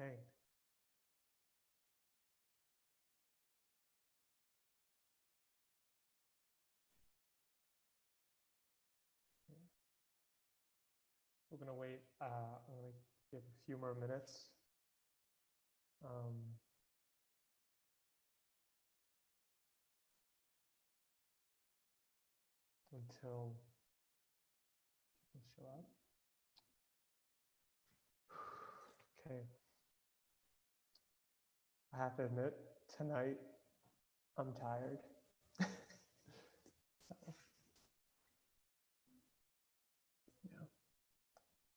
Okay. We're going to wait. I'm going to give a few more minutes. Until people show up. Okay. I have to admit, tonight I'm tired. So, yeah,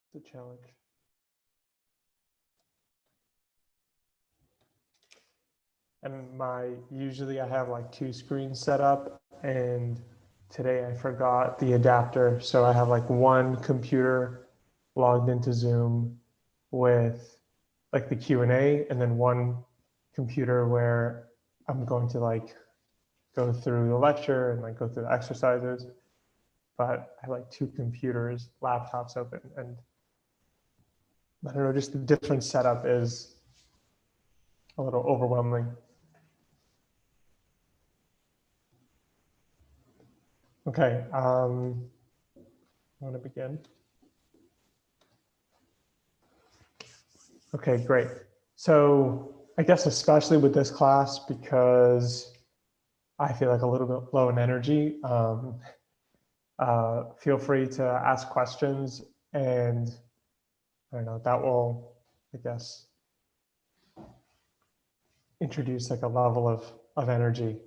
it's a challenge. And usually I have like 2 screens set up, and today I forgot the adapter. So I have like one computer logged into Zoom with like the Q&A, and then one computer where I'm going to like go through the lecture and like go through the exercises. But I have like 2 computers, laptops open, and I don't know, just the different setup is a little overwhelming. Okay, I'm going to begin. Okay, great. So I guess especially with this class, because I feel like a little bit low in energy, feel free to ask questions, and I don't know, that will, I guess, introduce like a level of energy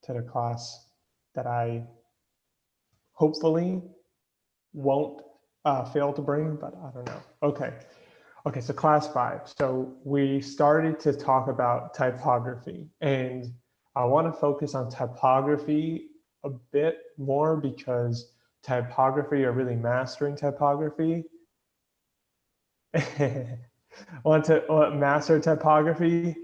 to the class that I hopefully won't fail to bring, but I don't know. Okay, so class 5. So we started to talk about typography, and I want to focus on typography a bit more because typography, or really mastering typography, want to master typography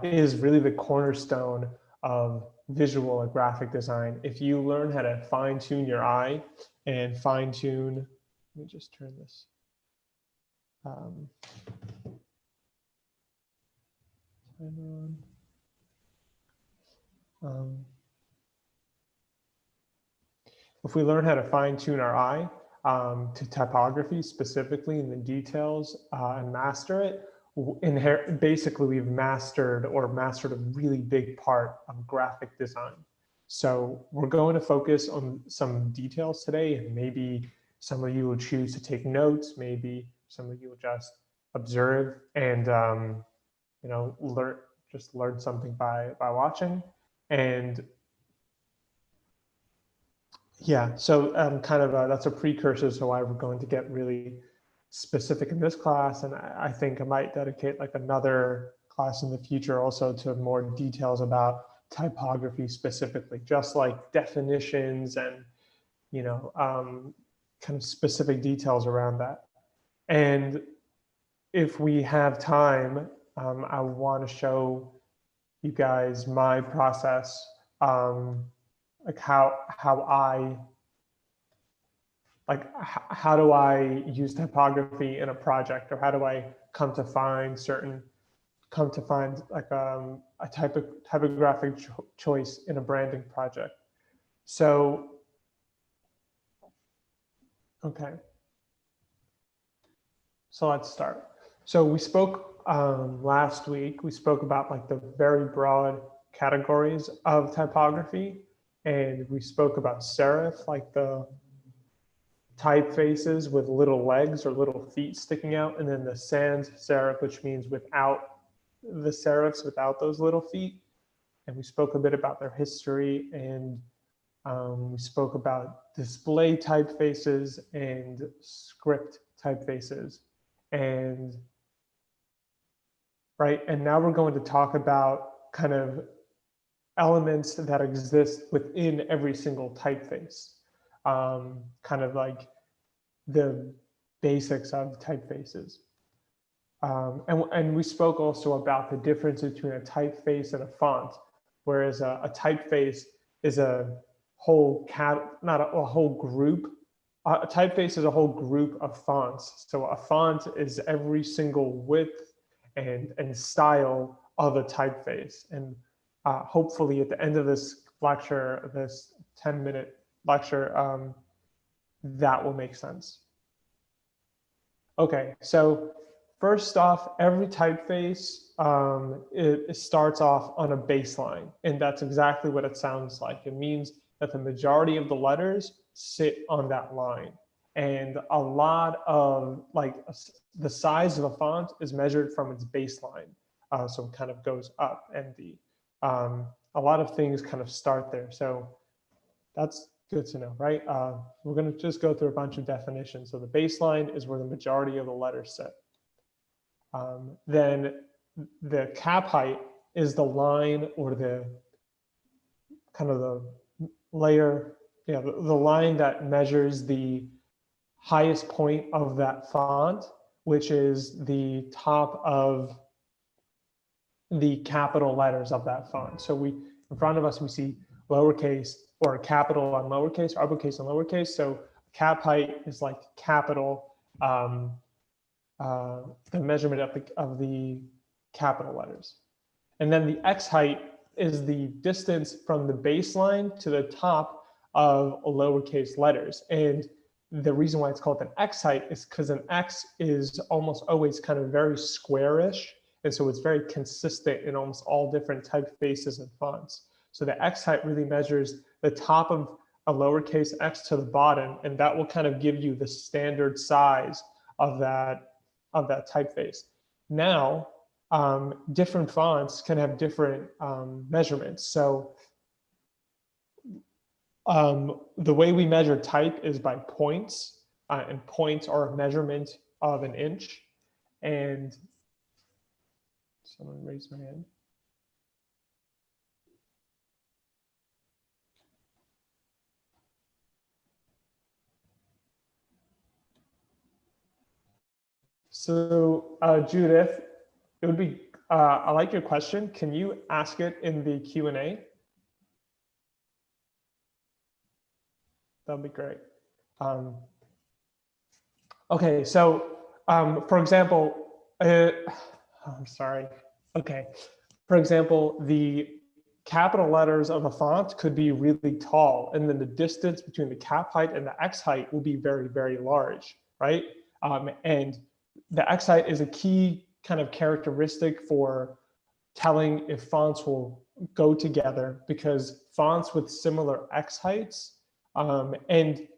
is really the cornerstone of visual or graphic design. If you learn how to fine-tune your eye and fine-tune, let me just turn this. If we learn how to fine-tune our eye to typography specifically in the details and master it, basically we've mastered a really big part of graphic design. So we're going to focus on some details today, and maybe some of you will choose to take notes, maybe some of you will just observe and you know, learn something by watching. And yeah, so kind of that's a precursor to why we're going to get really specific in this class, and I think I might dedicate like another class in the future also to more details about typography specifically, just like definitions and, you know, kind of specific details around that. And if we have time, I want to show you guys my process, like how do I use typography in a project, or how do I come to find like a typographic choice in a branding project. So, okay. So let's start. So we spoke last week, we spoke about like the very broad categories of typography, and we spoke about serif, like the typefaces with little legs or little feet sticking out, and then the sans serif, which means without the serifs, without those little feet. And we spoke a bit about their history, and we spoke about display typefaces and script typefaces. And right, and now we're going to talk about kind of elements that exist within every single typeface. Kind of like the basics of typefaces. And we spoke also about the difference between a typeface and a font, whereas a typeface is a whole not a whole group a typeface is a whole group of fonts. So a font is every single width and style of a typeface. And hopefully at the end of this lecture, this 10-minute lecture, that will make sense. Okay, so first off, every typeface, it starts off on a baseline, and that's exactly what it sounds like. It means that the majority of the letters sit on that line. And a lot of, like, the size of a font is measured from its baseline. So it kind of goes up, and a lot of things kind of start there. So that's good to know, right? We're going to just go through a bunch of definitions. So the baseline is where the majority of the letters sit. Then the cap height is the line, or the kind of the layer, yeah, the line that measures the highest point of that font, which is the top of the capital letters of that font. So in front of us, we see lowercase, or capital on lowercase, uppercase on lowercase. So cap height is like capital, the measurement of the capital letters. And then the X height is the distance from the baseline to the top of lowercase letters. And the reason why it's called an X height is because an X is almost always kind of very squarish. And so it's very consistent in almost all different typefaces and fonts. So the X height really measures the top of a lowercase x to the bottom, and that will kind of give you the standard size of that typeface. Now, different fonts can have different measurements. So the way we measure type is by points, and points are a measurement of an inch. And someone raised my hand. So Judith, it would be, I like your question. Can you ask it in the Q&A? That'd be great. Okay, so for example, I'm sorry. Okay, for example, the capital letters of a font could be really tall, and then the distance between the cap height and the X height will be very, very large, right? And the X height is a key kind of characteristic for telling if fonts will go together, because fonts with similar X heights, and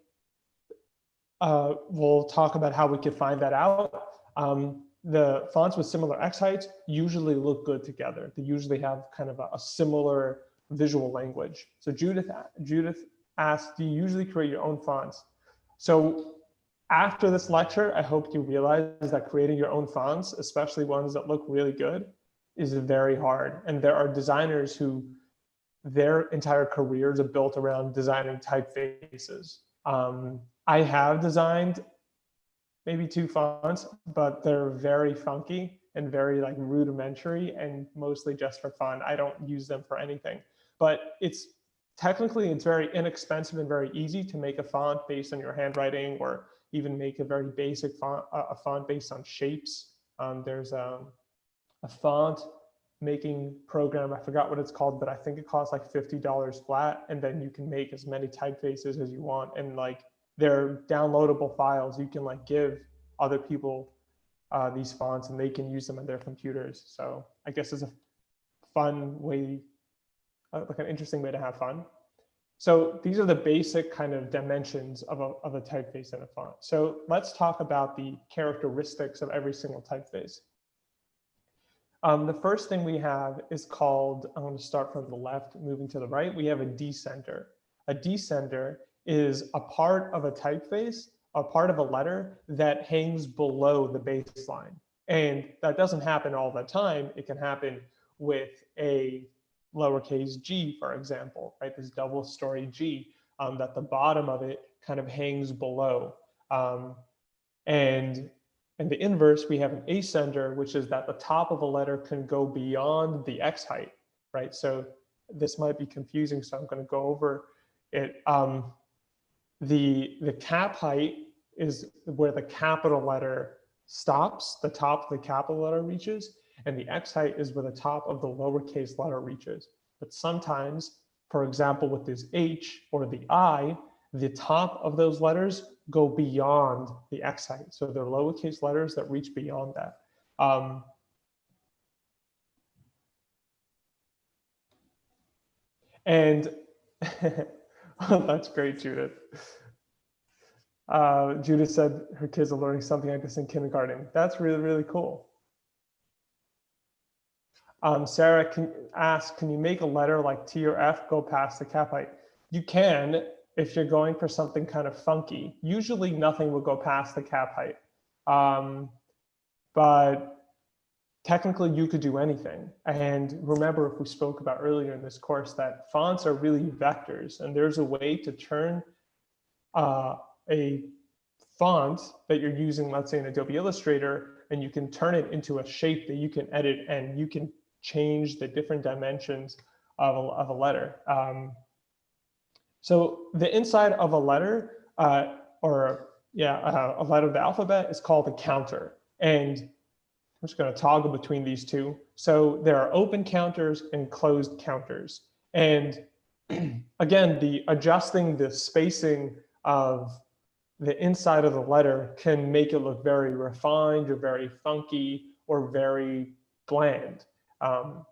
we'll talk about how we can find that out. The fonts with similar X heights usually look good together. They usually have kind of a similar visual language. So Judith asked, do you usually create your own fonts? So after this lecture, I hope you realize that creating your own fonts, especially ones that look really good, is very hard. And there are designers who their entire careers are built around designing typefaces. I have designed maybe 2 fonts, but they're very funky and very like rudimentary and mostly just for fun. I don't use them for anything, but it's very inexpensive and very easy to make a font based on your handwriting, or even make a very basic font, a font based on shapes. There's a font making program, I forgot what it's called, but I think it costs like $50 flat, and then you can make as many typefaces as you want, and like they're downloadable files. You can like give other people these fonts, and they can use them on their computers. So I guess it's a fun way, like an interesting way to have fun. So these are the basic kind of dimensions of a typeface and a font. So let's talk about the characteristics of every single typeface. The first thing we have is called, I'm going to start from the left, moving to the right. We have a descender. A descender is a part of a typeface, a part of a letter that hangs below the baseline. And that doesn't happen all the time. It can happen with a lowercase g, for example, right? This double story G, that the bottom of it kind of hangs below. And in the inverse, we have an ascender, which is that the top of a letter can go beyond the X height, right? So this might be confusing, so I'm going to go over it. the cap height is where the capital letter stops, the top of the capital letter reaches, and the X height is where the top of the lowercase letter reaches. But sometimes, for example, with this H or the I, the top of those letters go beyond the X height. So they're lowercase letters that reach beyond that. And that's great, Judith. Judith said her kids are learning something like this in kindergarten. That's really, really cool. Sarah can you make a letter like T or F go past the cap height? You can, if you're going for something kind of funky. Usually nothing will go past the cap height. But technically you could do anything. And remember, if we spoke about earlier in this course, that fonts are really vectors, and there's a way to turn a font that you're using, let's say in Adobe Illustrator, and you can turn it into a shape that you can edit, and you can change the different dimensions of a letter. So the inside of a letter, a letter of the alphabet is called a counter. And I'm just going to toggle between these two. So there are open counters and closed counters. And again, adjusting the spacing of the inside of the letter can make it look very refined or very funky or very bland. And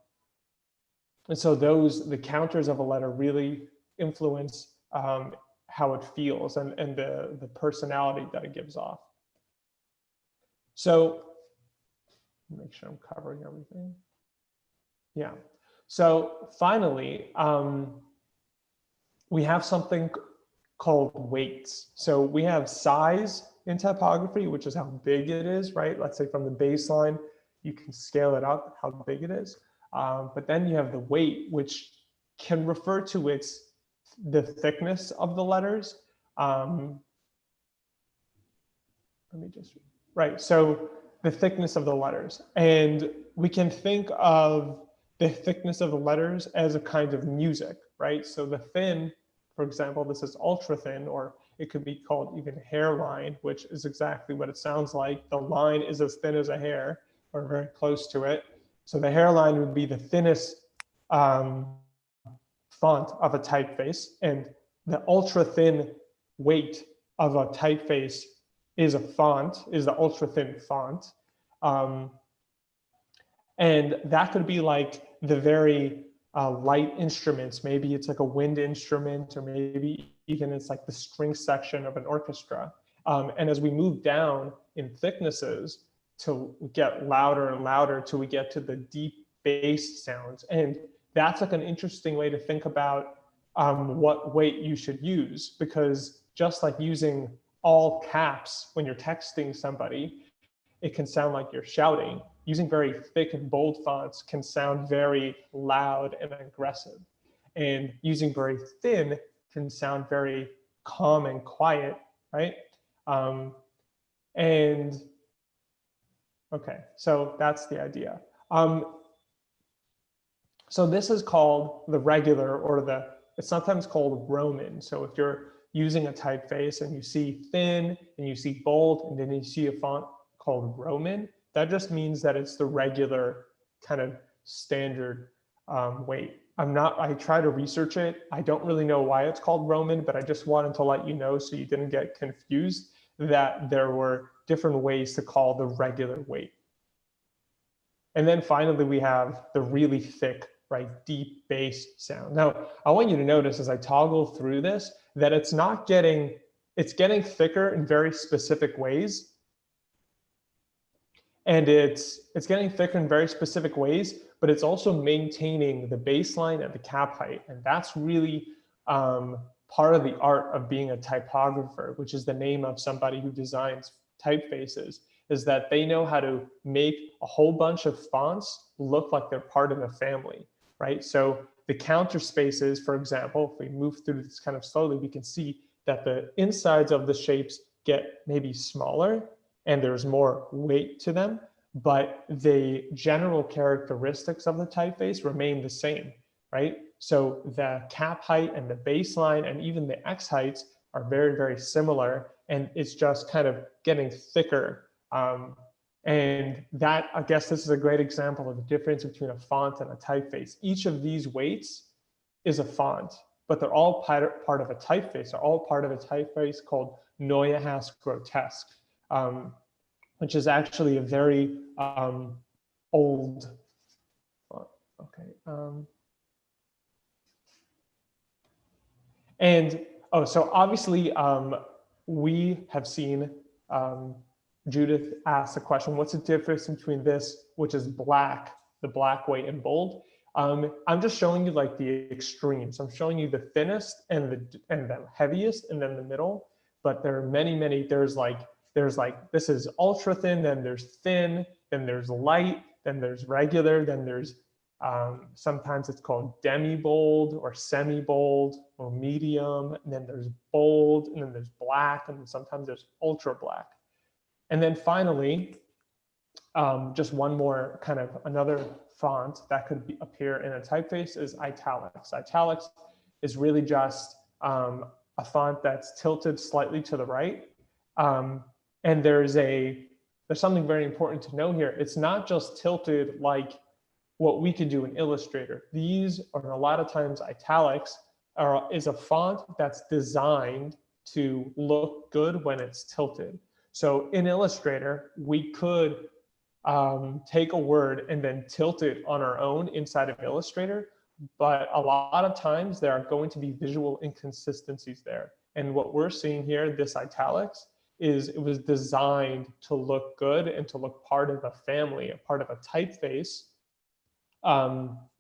so the counters of a letter really influence how it feels and the personality that it gives off. So make sure I'm covering everything. Yeah. So finally, we have something called weights. So we have size in typography, which is how big it is, right? Let's say from the baseline, you can scale it up how big it is. But then you have the weight, which can refer to the thickness of the letters. So the thickness of the letters. And we can think of the thickness of the letters as a kind of music, right? So the thin, for example, this is ultra thin, or it could be called even hairline, which is exactly what it sounds like. The line is as thin as a hair, or very close to it. So the hairline would be the thinnest font of a typeface, and the ultra thin weight of a typeface is the ultra thin font. And that could be like the very light instruments. Maybe it's like a wind instrument, or maybe even it's like the string section of an orchestra. And as we move down in thicknesses to get louder and louder till we get to the deep bass sounds. And that's like an interesting way to think about what weight you should use, because just like using all caps when you're texting somebody, it can sound like you're shouting. Using very thick and bold fonts can sound very loud and aggressive. And using very thin can sound very calm and quiet, right? Okay, so that's the idea. So this is called the regular, or it's sometimes called Roman. So if you're using a typeface and you see thin and you see bold and then you see a font called Roman, that just means that it's the regular kind of standard weight. I try to research it. I don't really know why it's called Roman, but I just wanted to let you know so you didn't get confused that there were different ways to call the regular weight. And then finally, we have the really thick, right, deep bass sound. Now, I want you to notice as I toggle through this that it's getting thicker in very specific ways. And it's getting thicker in very specific ways, but it's also maintaining the baseline and the cap height. And that's really part of the art of being a typographer, which is the name of somebody who designs typefaces, is that they know how to make a whole bunch of fonts look like they're part of a family, right? So the counter spaces, for example, if we move through this kind of slowly, we can see that the insides of the shapes get maybe smaller and there's more weight to them, but the general characteristics of the typeface remain the same, right? So the cap height and the baseline and even the X heights are very, very similar, and it's just kind of getting thicker. And that, I guess this is a great example of the difference between a font and a typeface. Each of these weights is a font, but they're all part of a typeface. They're all part of a typeface called Neue Grotesque, which is actually a very old font. Okay. And oh, so obviously we have seen Judith asked the question, what's the difference between this, which is black, the black weight, and bold? I'm just showing you like the extremes. I'm showing you the thinnest and the heaviest, and then the middle. But there are many. There's like this is ultra thin, then there's thin, then there's light, then there's regular, then there's sometimes it's called demi-bold or semi-bold or medium, and then there's bold, and then there's black, and then sometimes there's ultra black. And then finally, just one more kind of another font that could appear in a typeface is Italics. Italics is really just a font that's tilted slightly to the right. And there's something very important to know here. It's not just tilted like what we could do in Illustrator. These are a lot of times Italics is a font that's designed to look good when it's tilted. So in Illustrator, we could take a word and then tilt it on our own inside of Illustrator, but a lot of times there are going to be visual inconsistencies there. And what we're seeing here, this Italics, is it was designed to look good and to look part of a family, a part of a typeface,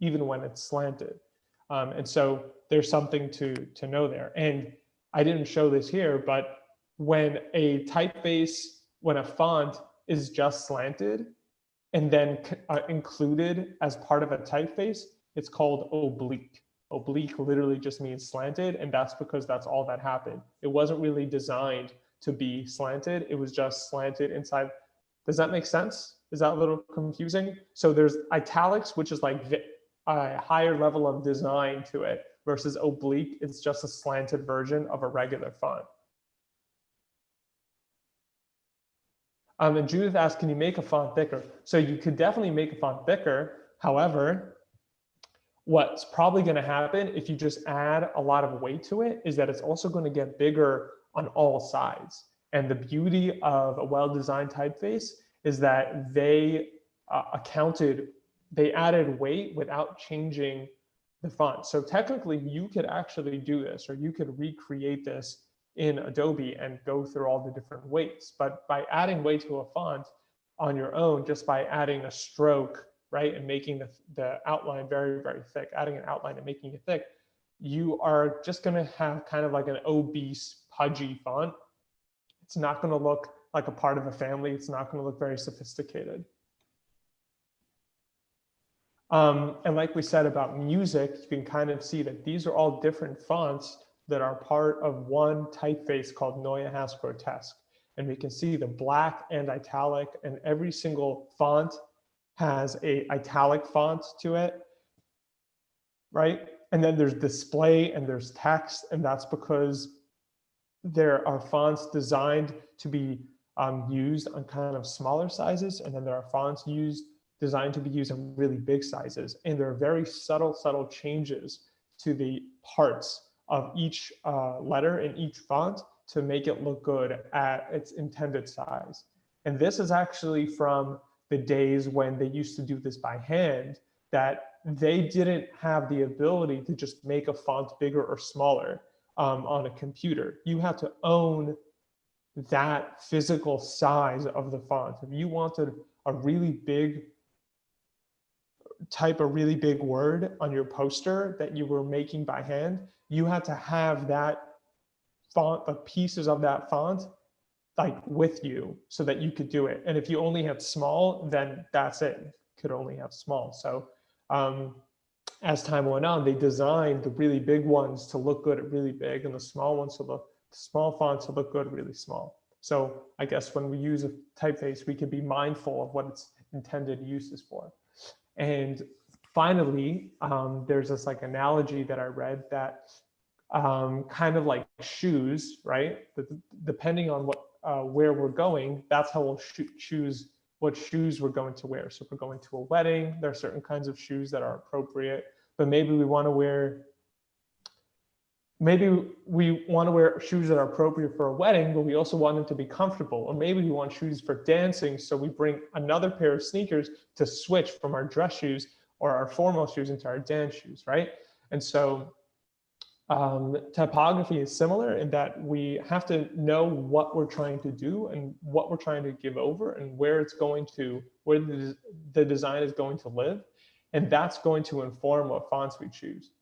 even when it's slanted. And so there's something to know there. And I didn't show this here, but when a typeface, when a font is just slanted and then included as part of a typeface, it's called oblique. Oblique literally just means slanted, and that's because that's all that happened. It wasn't really designed to be slanted. It was just slanted inside. Does that make sense? Is that a little confusing? So there's Italics, which is like a higher level of design to it, versus oblique, it's just a slanted version of a regular font. And Judith asked, can you make a font thicker? So you could definitely make a font thicker. However, what's probably going to happen if you just add a lot of weight to it is that it's also going to get bigger on all sides. And the beauty of a well-designed typeface is that they added weight without changing the font. So technically you could actually do this, or you could recreate this in Adobe and go through all the different weights. But by adding weight to a font on your own, just by adding a stroke, right, and making the outline very, very thick, adding an outline and making it thick, you are just going to have kind of like an obese, pudgy font. It's not going to look like a part of a family. It's not going to look very sophisticated. And like we said about music, you can kind of see that these are all different fonts that are part of one typeface called Neue Grotesque. And we can see the black and italic, and every single font has a italic font to it, right? And then there's display and there's text, and that's because there are fonts designed to be used on kind of smaller sizes, and then there are fonts designed to be used in really big sizes. And there are very subtle changes to the parts of each letter in each font to make it look good at its intended size. And this is actually from the days when they used to do this by hand, that they didn't have the ability to just make a font bigger or smaller on a computer. You had to own that physical size of the font. If you wanted a really big, type a really big word on your poster that you were making by hand, you had to have that font, the pieces of that font, like with you so that you could do it. And if you only had small, then that's it. You could only have small. So as time went on, they designed the really big ones to look good at really big, and the small ones to look, small fonts to look good really small. So I guess when we use a typeface, we can be mindful of what its intended use is for. And finally, there's this like analogy that I read that kind of like shoes, right? Depending on what where we're going, that's how we'll choose what shoes we're going to wear. So if we're going to a wedding, there are certain kinds of shoes that are appropriate, but maybe we want to wear shoes that are appropriate for a wedding, but we also want them to be comfortable. Or maybe we want shoes for dancing, so we bring another pair of sneakers to switch from our dress shoes or our formal shoes into our dance shoes, right? And so typography is similar in that we have to know what we're trying to do and what we're trying to give over and where the design is going to live. And that's going to inform what fonts we choose.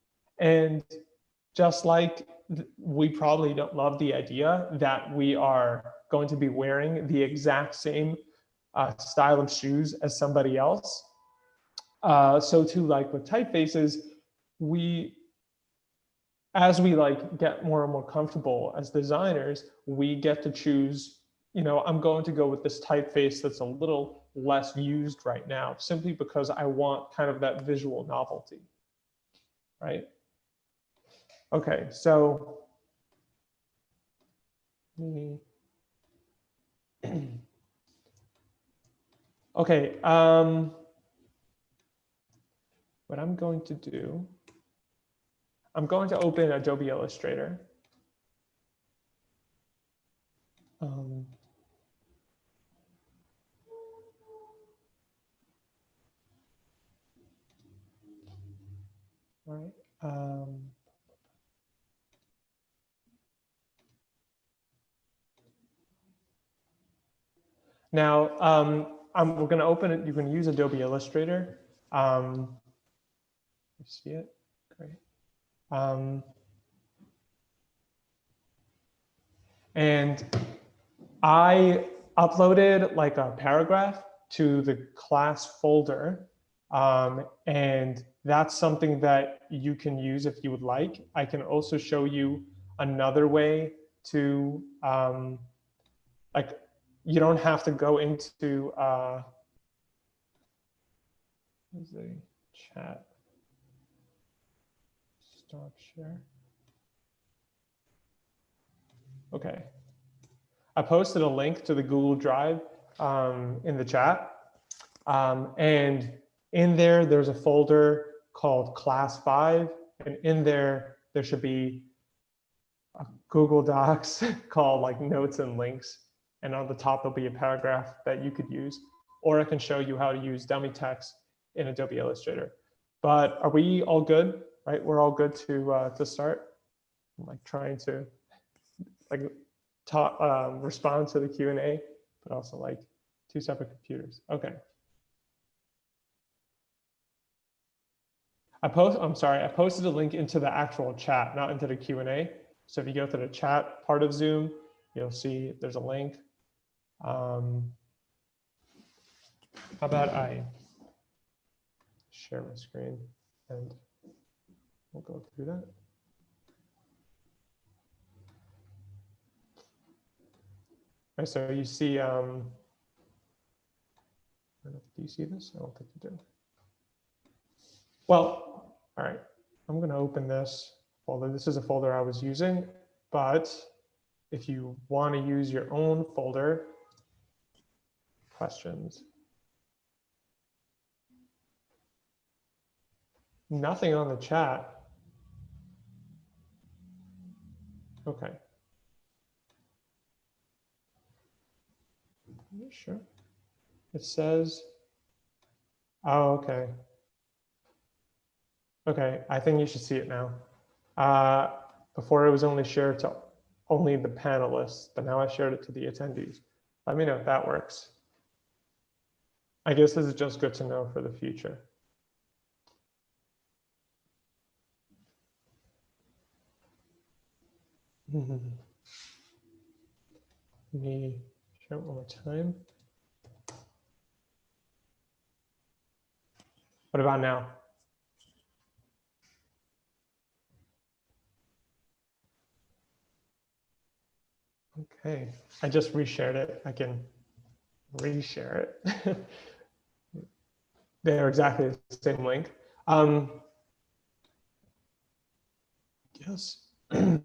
And just like we probably don't love the idea that we are going to be wearing the exact same style of shoes as somebody else. So too, like with typefaces, as we like get more and more comfortable as designers, we get to choose, I'm going to go with this typeface that's a little less used right now, simply because I want kind of that visual novelty, right? Okay, so okay, what I'm going to do, I'm going to open Adobe Illustrator. All right. Now, we're going to open it. You can use Adobe Illustrator. You see it? Great. And I uploaded like a paragraph to the class folder. And that's something that you can use if you would like. I can also show you another way to, like, you don't have to go into the chat. Stop share. Okay. I posted a link to the Google Drive in the chat. And in there, there's a folder called Class 5. And in there, there should be a Google Docs called like Notes and Links. And on the top, there'll be a paragraph that you could use. Or I can show you how to use dummy text in Adobe Illustrator. But are we all good, right? We're all good to start. I'm like trying to like respond to the Q&A, but also like two separate computers. Okay. I posted a link into the actual chat, not into the Q&A. So if you go to the chat part of Zoom, you'll see there's a link. How about I share my screen and we'll go through that. Right, so you see, do you see this? I don't think you do. Well, all right, I'm going to open this folder. This is a folder I was using, but if you want to use your own folder, questions. Nothing on the chat. Okay. Are you sure? It says, oh, okay. Okay, I think you should see it now. Before it was only shared to only the panelists, but now I shared it to the attendees. Let me know if that works. I guess this is just good to know for the future. Let me share it one more time. What about now? Okay, I just reshared it. I can reshare it. They're exactly the same link. Yes. I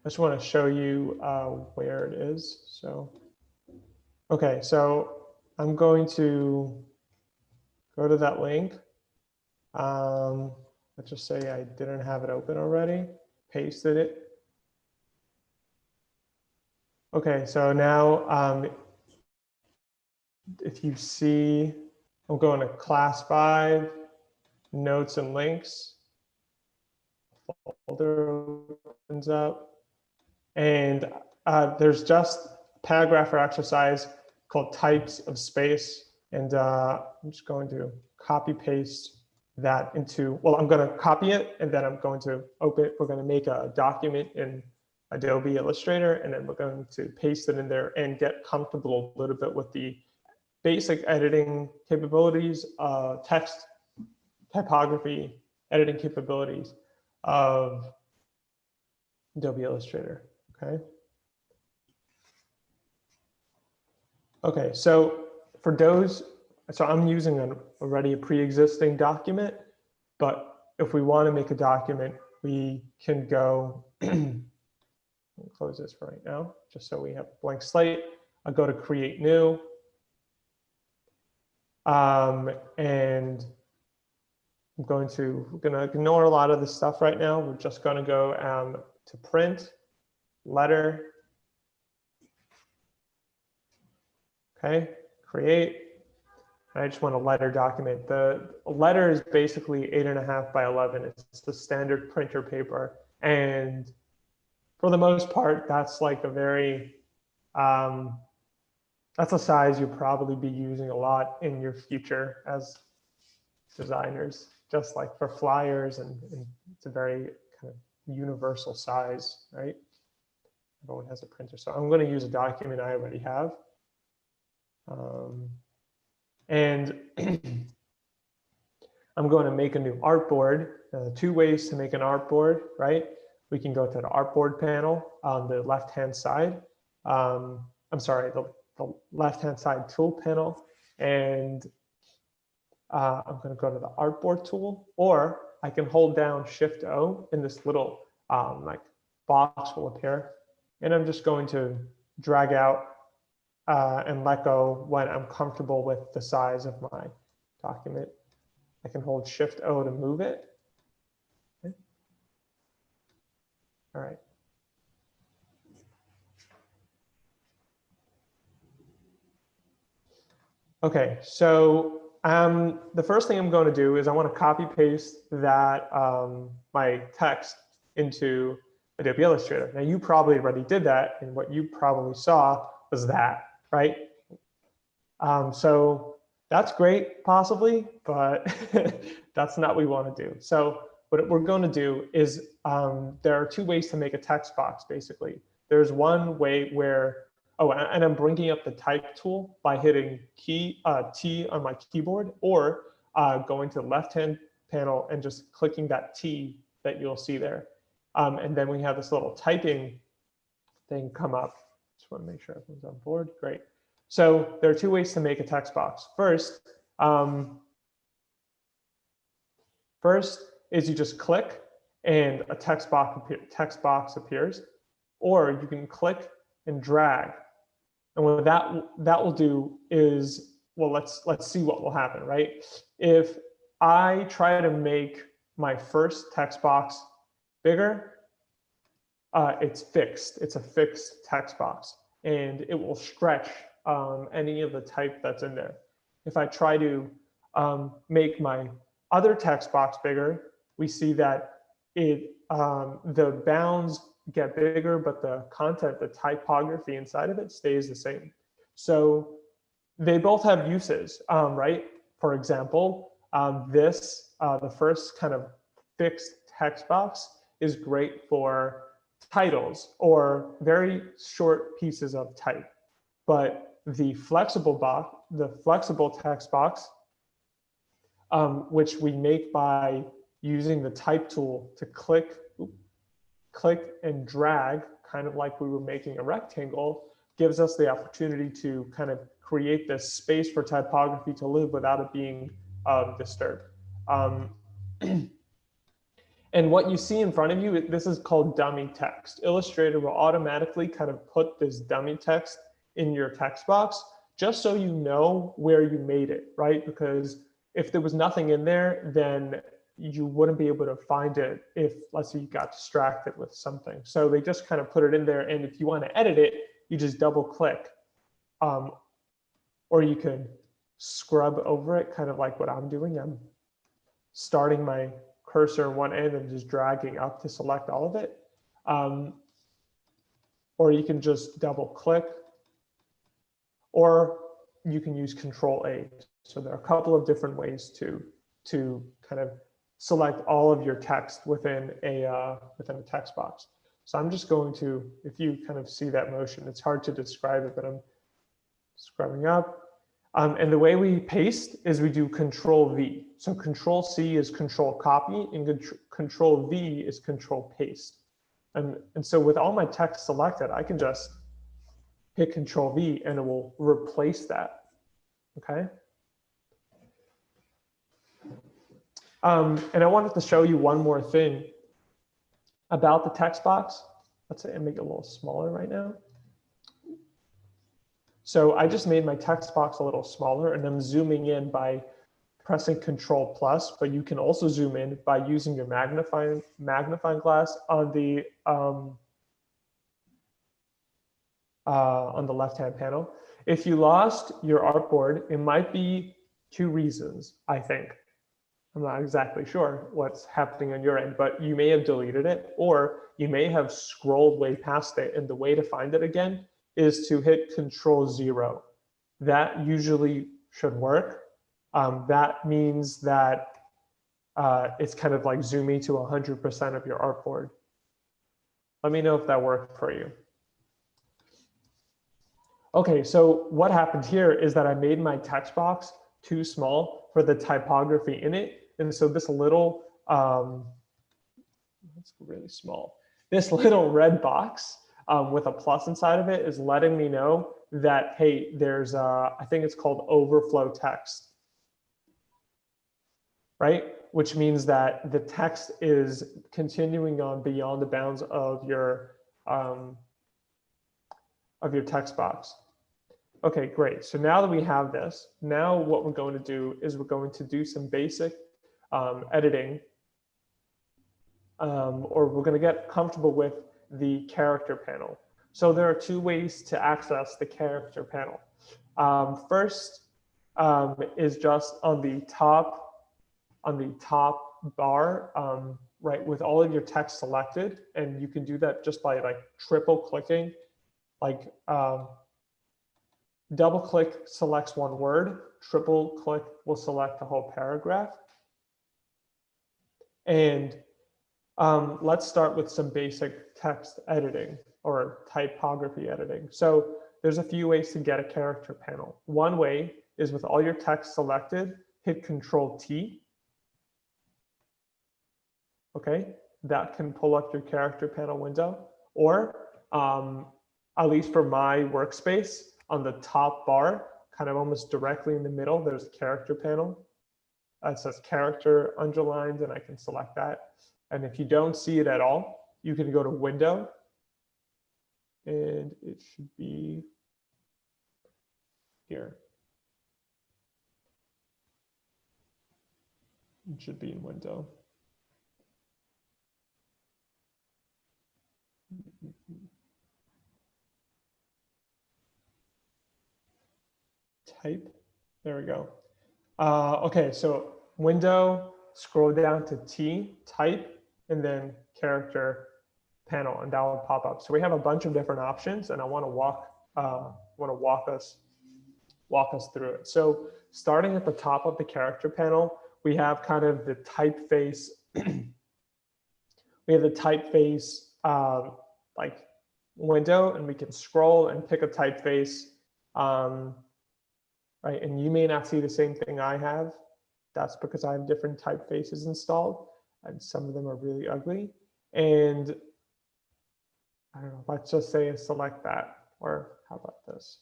just want to show you where it is. So, okay, so I'm going to go to that link. Let's just say I didn't have it open already, pasted it. Okay, so now if you see, I'm going to class 5, notes and links. Folder opens up. And there's just a paragraph or exercise called types of space. And I'm just going to copy paste that into, well, I'm going to copy it and then I'm going to open it. We're going to make a document in Adobe Illustrator and then we're going to paste it in there and get comfortable a little bit with the basic editing capabilities, text, typography, editing capabilities of Adobe Illustrator. Okay. Okay, so for those, so I'm using already a pre-existing document, but if we want to make a document, we can go, close this for right now, just so we have a blank slate. I'll go to create new. And we're going to ignore a lot of this stuff right now. We're just going to go to print, letter. Okay, create. I just want a letter document. The letter is basically 8.5 by 11. It's the standard printer paper. And for the most part, that's like a very, that's a size you'll probably be using a lot in your future as designers, just like for flyers, and it's a very kind of universal size, right? Everyone has a printer. So I'm going to use a document I already have. And I'm going to make a new artboard. 2 ways to make an artboard, right? We can go to the artboard panel on the left-hand side. I'm sorry, the left-hand side tool panel. And I'm going to go to the artboard tool, or I can hold down Shift-O and this little like box will appear. And I'm just going to drag out and let go when I'm comfortable with the size of my document. I can hold Shift-O to move it. Okay. All right. Okay, so the first thing I'm going to do is I want to copy paste that my text into Adobe Illustrator. Now you probably already did that, and what you probably saw was that, right? So that's great, possibly, but that's not what we want to do. So what we're going to do is there are 2 ways to make a text box, basically. There's one way where, oh, and I'm bringing up the type tool by hitting T on my keyboard, or going to the left-hand panel and just clicking that T that you'll see there. And then we have this little typing thing come up. Just want to make sure everyone's on board. Great. So there are 2 ways to make a text box. First is you just click and a text box appears, or you can click and drag. And what that will do is, well, let's see what will happen, right? If I try to make my first text box bigger, it's fixed. It's a fixed text box, and it will stretch any of the type that's in there. If I try to make my other text box bigger, we see that the bounds get bigger, but the content, the typography inside of it stays the same. So they both have uses, right? For example, the first kind of fixed text box is great for titles or very short pieces of type. But the flexible text box, which we make by using the type tool to click and drag, kind of like we were making a rectangle, gives us the opportunity to kind of create this space for typography to live without it being disturb. Um, and what you see in front of you, this is called dummy text. Illustrator will automatically kind of put this dummy text in your text box just so you know where you made it, right? Because if there was nothing in there, then you wouldn't be able to find it if, let's say, you got distracted with something. So they just kind of put it in there. And if you want to edit it, you just double click. Or you could scrub over it, kind of like what I'm doing. I'm starting my cursor in one end and just dragging up to select all of it. Or you can just double click, or you can use Control A. So there are a couple of different ways to kind of select all of your text within a text box. So I'm just going to, if you kind of see that motion, it's hard to describe it, but I'm scrubbing up. And the way we paste is we do Control V. So Control C is Control Copy, and Control V is Control Paste. And so with all my text selected, I can just hit Control V and it will replace that. Okay. And I wanted to show you one more thing about the text box. Let's say I make it a little smaller right now. So I just made my text box a little smaller, and I'm zooming in by pressing Control+, but you can also zoom in by using your magnifying glass on the left-hand panel. If you lost your artboard, it might be two reasons, I think. I'm not exactly sure what's happening on your end, but you may have deleted it, or you may have scrolled way past it, and the way to find it again is to hit Control-0. That usually should work. That means that it's kind of like zooming to 100% of your artboard. Let me know if that worked for you. Okay, so what happened here is that I made my text box too small for the typography in it. And so this little, that's really small. This little red box with a plus inside of it is letting me know that, hey, there's, I think it's called overflow text, right? Which means that the text is continuing on beyond the bounds of your text box. Okay, great. So now that we have this, now what we're going to do is we're going to do some basic editing, or we're going to get comfortable with the character panel. So there are two ways to access the character panel. First is just on the top bar, right, with all of your text selected, and you can do that just by like triple clicking, like double click selects one word, triple click will select the whole paragraph. And let's start with some basic text editing or typography editing. So there's a few ways to get a character panel. One way is with all your text selected, hit Control-T. Okay, that can pull up your character panel window. Or at least for my workspace, on the top bar, kind of almost directly in the middle, there's a character panel. It says character underlined, and I can select that. And if you don't see it at all, you can go to Window, and it should be here. It should be in Window. Type, there we go. Okay, so Window, scroll down to T, Type, and then Character panel, and that will pop up. So we have a bunch of different options, and I want to walk us through it. So starting at the top of the character panel, we have kind of the typeface. We have the typeface like window, and we can scroll and pick a typeface. Right, and you may not see the same thing I have. That's because I have different typefaces installed, and some of them are really ugly. And I don't know, let's just say select that, or how about this?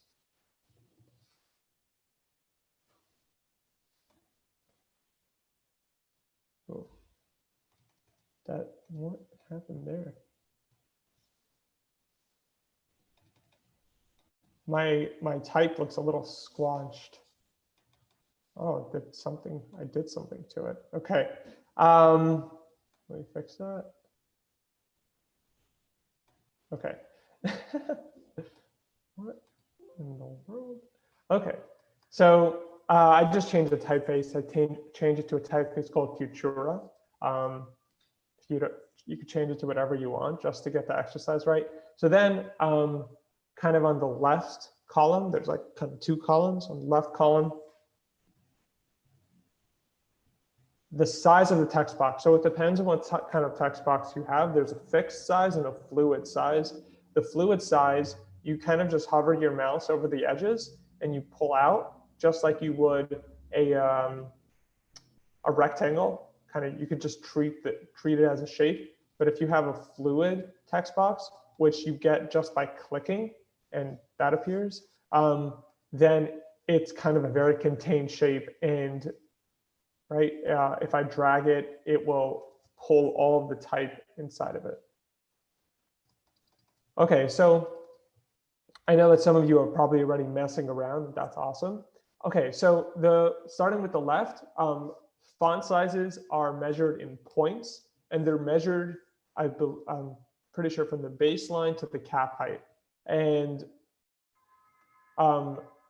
What happened there? My type looks a little squanched. Oh, I did something to it. Okay. Let me fix that. Okay. What in the world? Okay. So I just changed the typeface. I changed it to a typeface called Futura. You could change it to whatever you want just to get the exercise right. So then kind of on the left column, there's like kind of two columns. On the left column, the size of the text box. So it depends on what kind of text box you have. There's a fixed size and a fluid size. The fluid size, you kind of just hover your mouse over the edges and you pull out just like you would a rectangle. Kind of, you could just treat it as a shape. But if you have a fluid text box, which you get just by clicking, and that appears, then it's kind of a very contained shape. And right, if I drag it, it will pull all of the type inside of it. Okay, so I know that some of you are probably already messing around. That's awesome. Okay, so starting with the left, font sizes are measured in points, and they're measured, I'm pretty sure, from the baseline to the cap height. And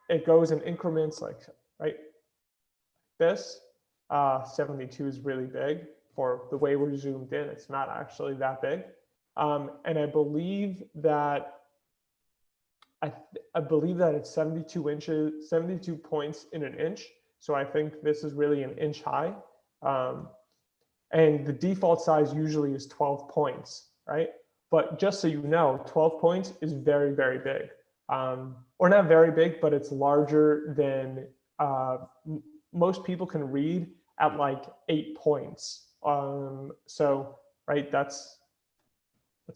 it goes in increments like, right, this. 72 is really big. For the way we're zoomed in, it's not actually that big. And I believe that it's 72 inches, 72 points in an inch. So I think this is really an inch high. And the default size usually is 12 points, right? But just so you know, 12 points is very, very big. Or not very big, but it's larger than most people can read at like 8 points. So, right, that's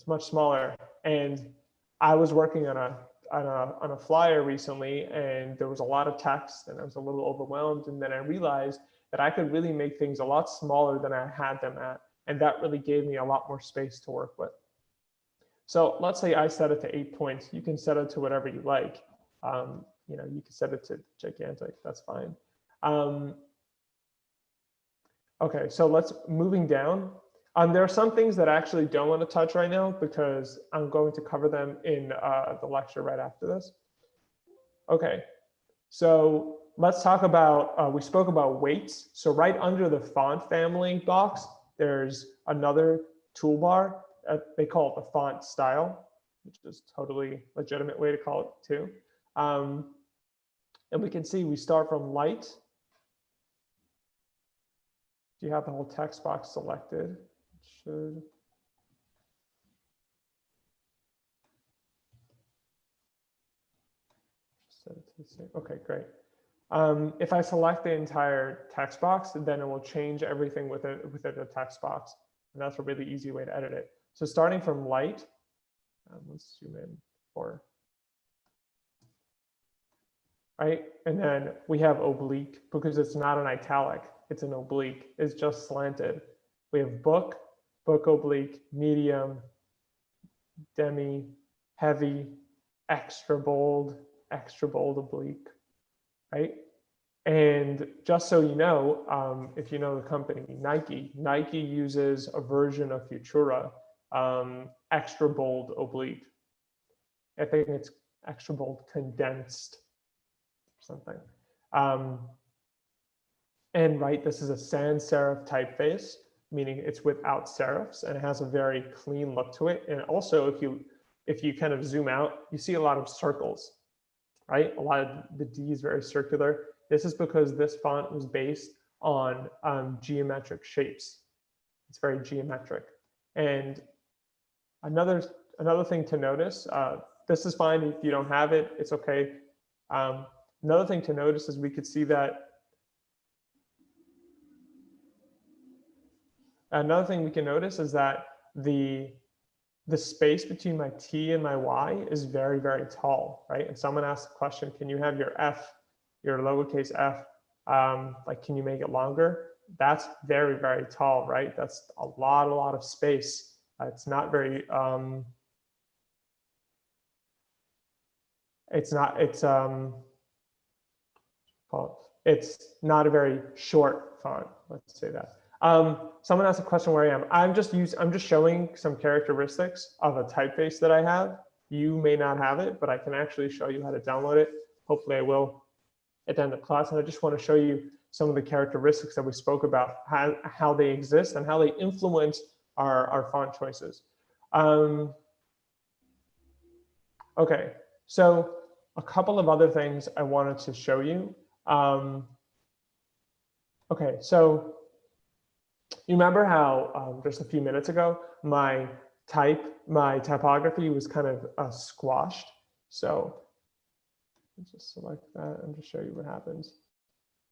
much smaller. And I was working on a flyer recently, and there was a lot of text, and I was a little overwhelmed. And then I realized that I could really make things a lot smaller than I had them at, and that really gave me a lot more space to work with. So let's say I set it to 8 points. You can set it to whatever you like. You know, you can set it to gigantic. That's fine. Okay, so moving down. There are some things that I actually don't want to touch right now because I'm going to cover them in the lecture right after this. Okay, so let's talk about, we spoke about weights. So right under the font family box, there's another toolbar. They call it the font style, which is totally legitimate way to call it too. And we can see we start from light. Do you have the whole text box selected? It should. Set it to the same. Okay, great. If I select the entire text box, then it will change everything within the text box. And that's a really easy way to edit it. So starting from light, let's zoom in for, right? And then we have oblique because it's not an italic, it's an oblique. It's just slanted. We have book oblique, medium, demi, heavy, extra bold oblique, right? And just so you know, if you know the company Nike uses a version of Futura, extra bold oblique. I think it's extra bold condensed or something. And right, this is a sans serif typeface, meaning it's without serifs, and it has a very clean look to it. And also, if you kind of zoom out, you see a lot of circles, right? A lot of the D is very circular. This is because this font was based on geometric shapes. It's very geometric. And another thing to notice, this is fine if you don't have it, it's okay. Another thing to notice is we could see that another thing we can notice is that the space between my T and my Y is very, very tall, right? And someone asked the question, can you have your F, your lowercase f, like, can you make it longer? that's very, very tall, right? That's a lot of space. It's not very, it's not a very short font. Let's say that. Someone asked a question where I am. I'm just showing some characteristics of a typeface that I have. You may not have it, but I can actually show you how to download it. Hopefully I will at the end of class. And I just want to show you some of the characteristics that we spoke about, how they exist and how they influence our font choices. Okay, so a couple of other things I wanted to show you. Okay, so you remember how just a few minutes ago, my typography was kind of squashed. So let's just select that and just show you what happens.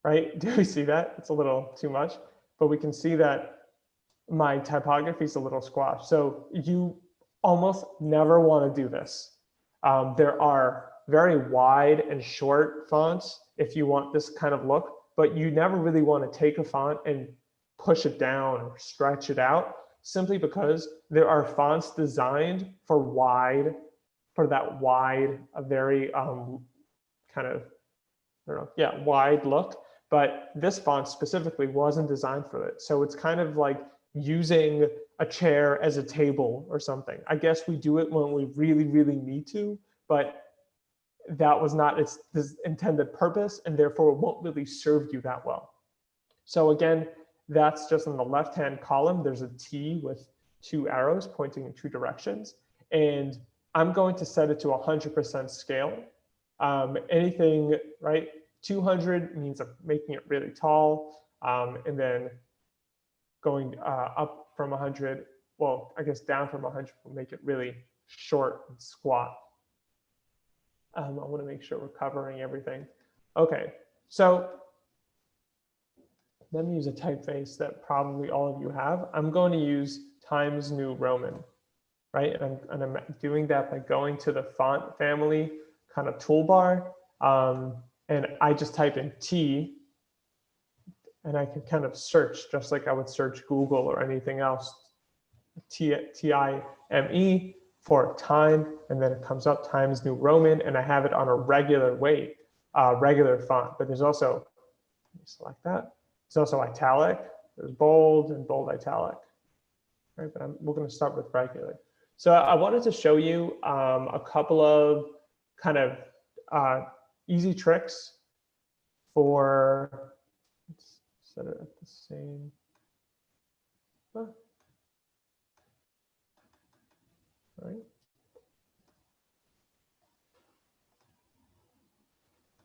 Right? Do we see that? It's a little too much, but we can see that my typography is a little squashed. So you almost never want to do this. There are very wide and short fonts if you want this kind of look, but you never really want to take a font and push it down or stretch it out, simply because there are fonts designed for that wide, a very kind of, I don't know, yeah, wide look. But this font specifically wasn't designed for it. So it's kind of like using a chair as a table or something. I guess we do it when we really, really need to, but that was not its intended purpose, and therefore it won't really serve you that well. So again, that's just in the left-hand column. There's a T with 2 arrows pointing in 2 directions. And I'm going to set it to 100% scale. Anything, right? 200 means making it really tall. And then going up from 100, well, I guess down from 100 will make it really short and squat. I want to make sure we're covering everything. Okay, so let me use a typeface that probably all of you have. I'm going to use Times New Roman, right? And I'm doing that by going to the font family kind of toolbar. And I just type in T, and I can kind of search just like I would search Google or anything else. T-I-M-E for time, and then it comes up Times New Roman, and I have it on a regular font. But there's also, let me select that. There's also italic, there's bold and bold italic, right? But we're going to start with regular. So I wanted to show you a couple of kind of easy tricks for, let's set it at the same. Right.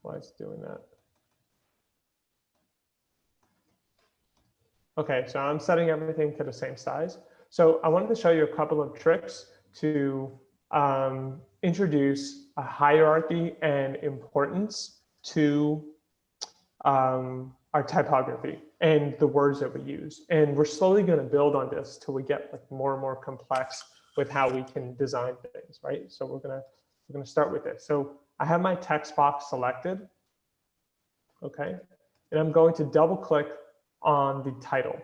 Why it's doing that? Okay, so I'm setting everything to the same size. So I wanted to show you a couple of tricks to introduce a hierarchy and importance to our typography and the words that we use. And we're slowly going to build on this till we get like more and more complex with how we can design things, right? So we're gonna start with this. So I have my text box selected, okay? And I'm going to double click on the title.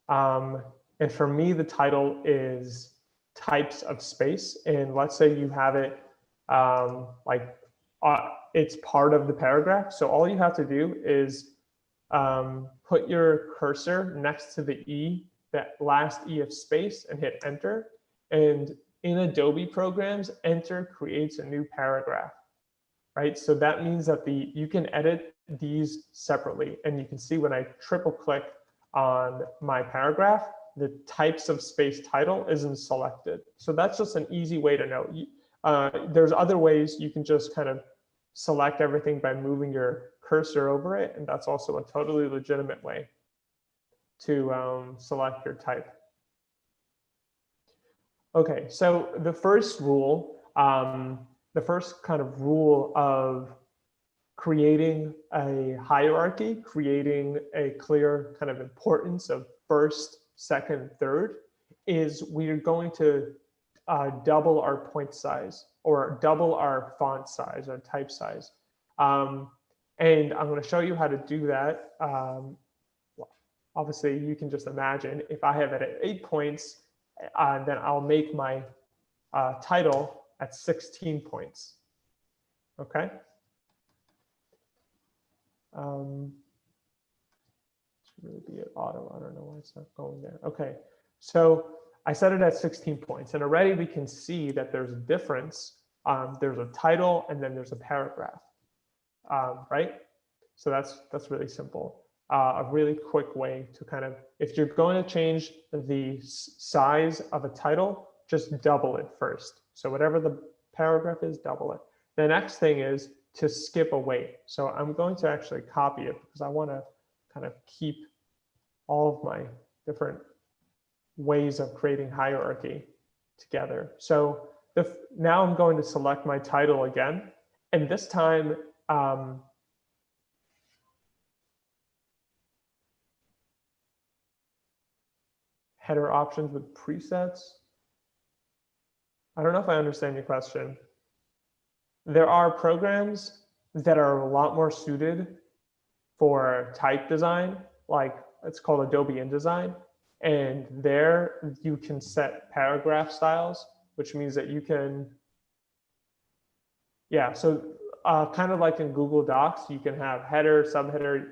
And for me, the title is types of space. And let's say you have it it's part of the paragraph. So all you have to do is put your cursor next to the E, that last E of space, and hit enter. And in Adobe programs, enter creates a new paragraph, right? So that means that you can edit these separately. And you can see when I triple click on my paragraph, the types of space title isn't selected. So that's just an easy way to know. There's other ways you can just kind of select everything by moving your cursor over it. And that's also a totally legitimate way to select your type. Okay, so the first rule, the first kind of rule of creating a hierarchy, creating a clear kind of importance of first, second, third, is we're going to double our point size or double our font size or type size. And I'm going to show you how to do that obviously you can just imagine if I have it at 8 points, then I'll make my title at 16 points. Okay. Should really be at auto. I don't know why it's not going there. Okay. So I set it at 16 points, and already we can see that there's a difference. There's a title and then there's a paragraph, right? So that's really simple. A really quick way to kind of, if you're going to change the size of a title, just double it first. So whatever the paragraph is, double it. The next thing is to skip a weight. So I'm going to actually copy it because I want to kind of keep all of my different ways of creating hierarchy together. So now I'm going to select my title again, and this time header options with presets. I don't know if I understand your question. There are programs that are a lot more suited for type design, like it's called Adobe InDesign. And there you can set paragraph styles, which means that you can, yeah, so kind of like in Google Docs, you can have header, subheader,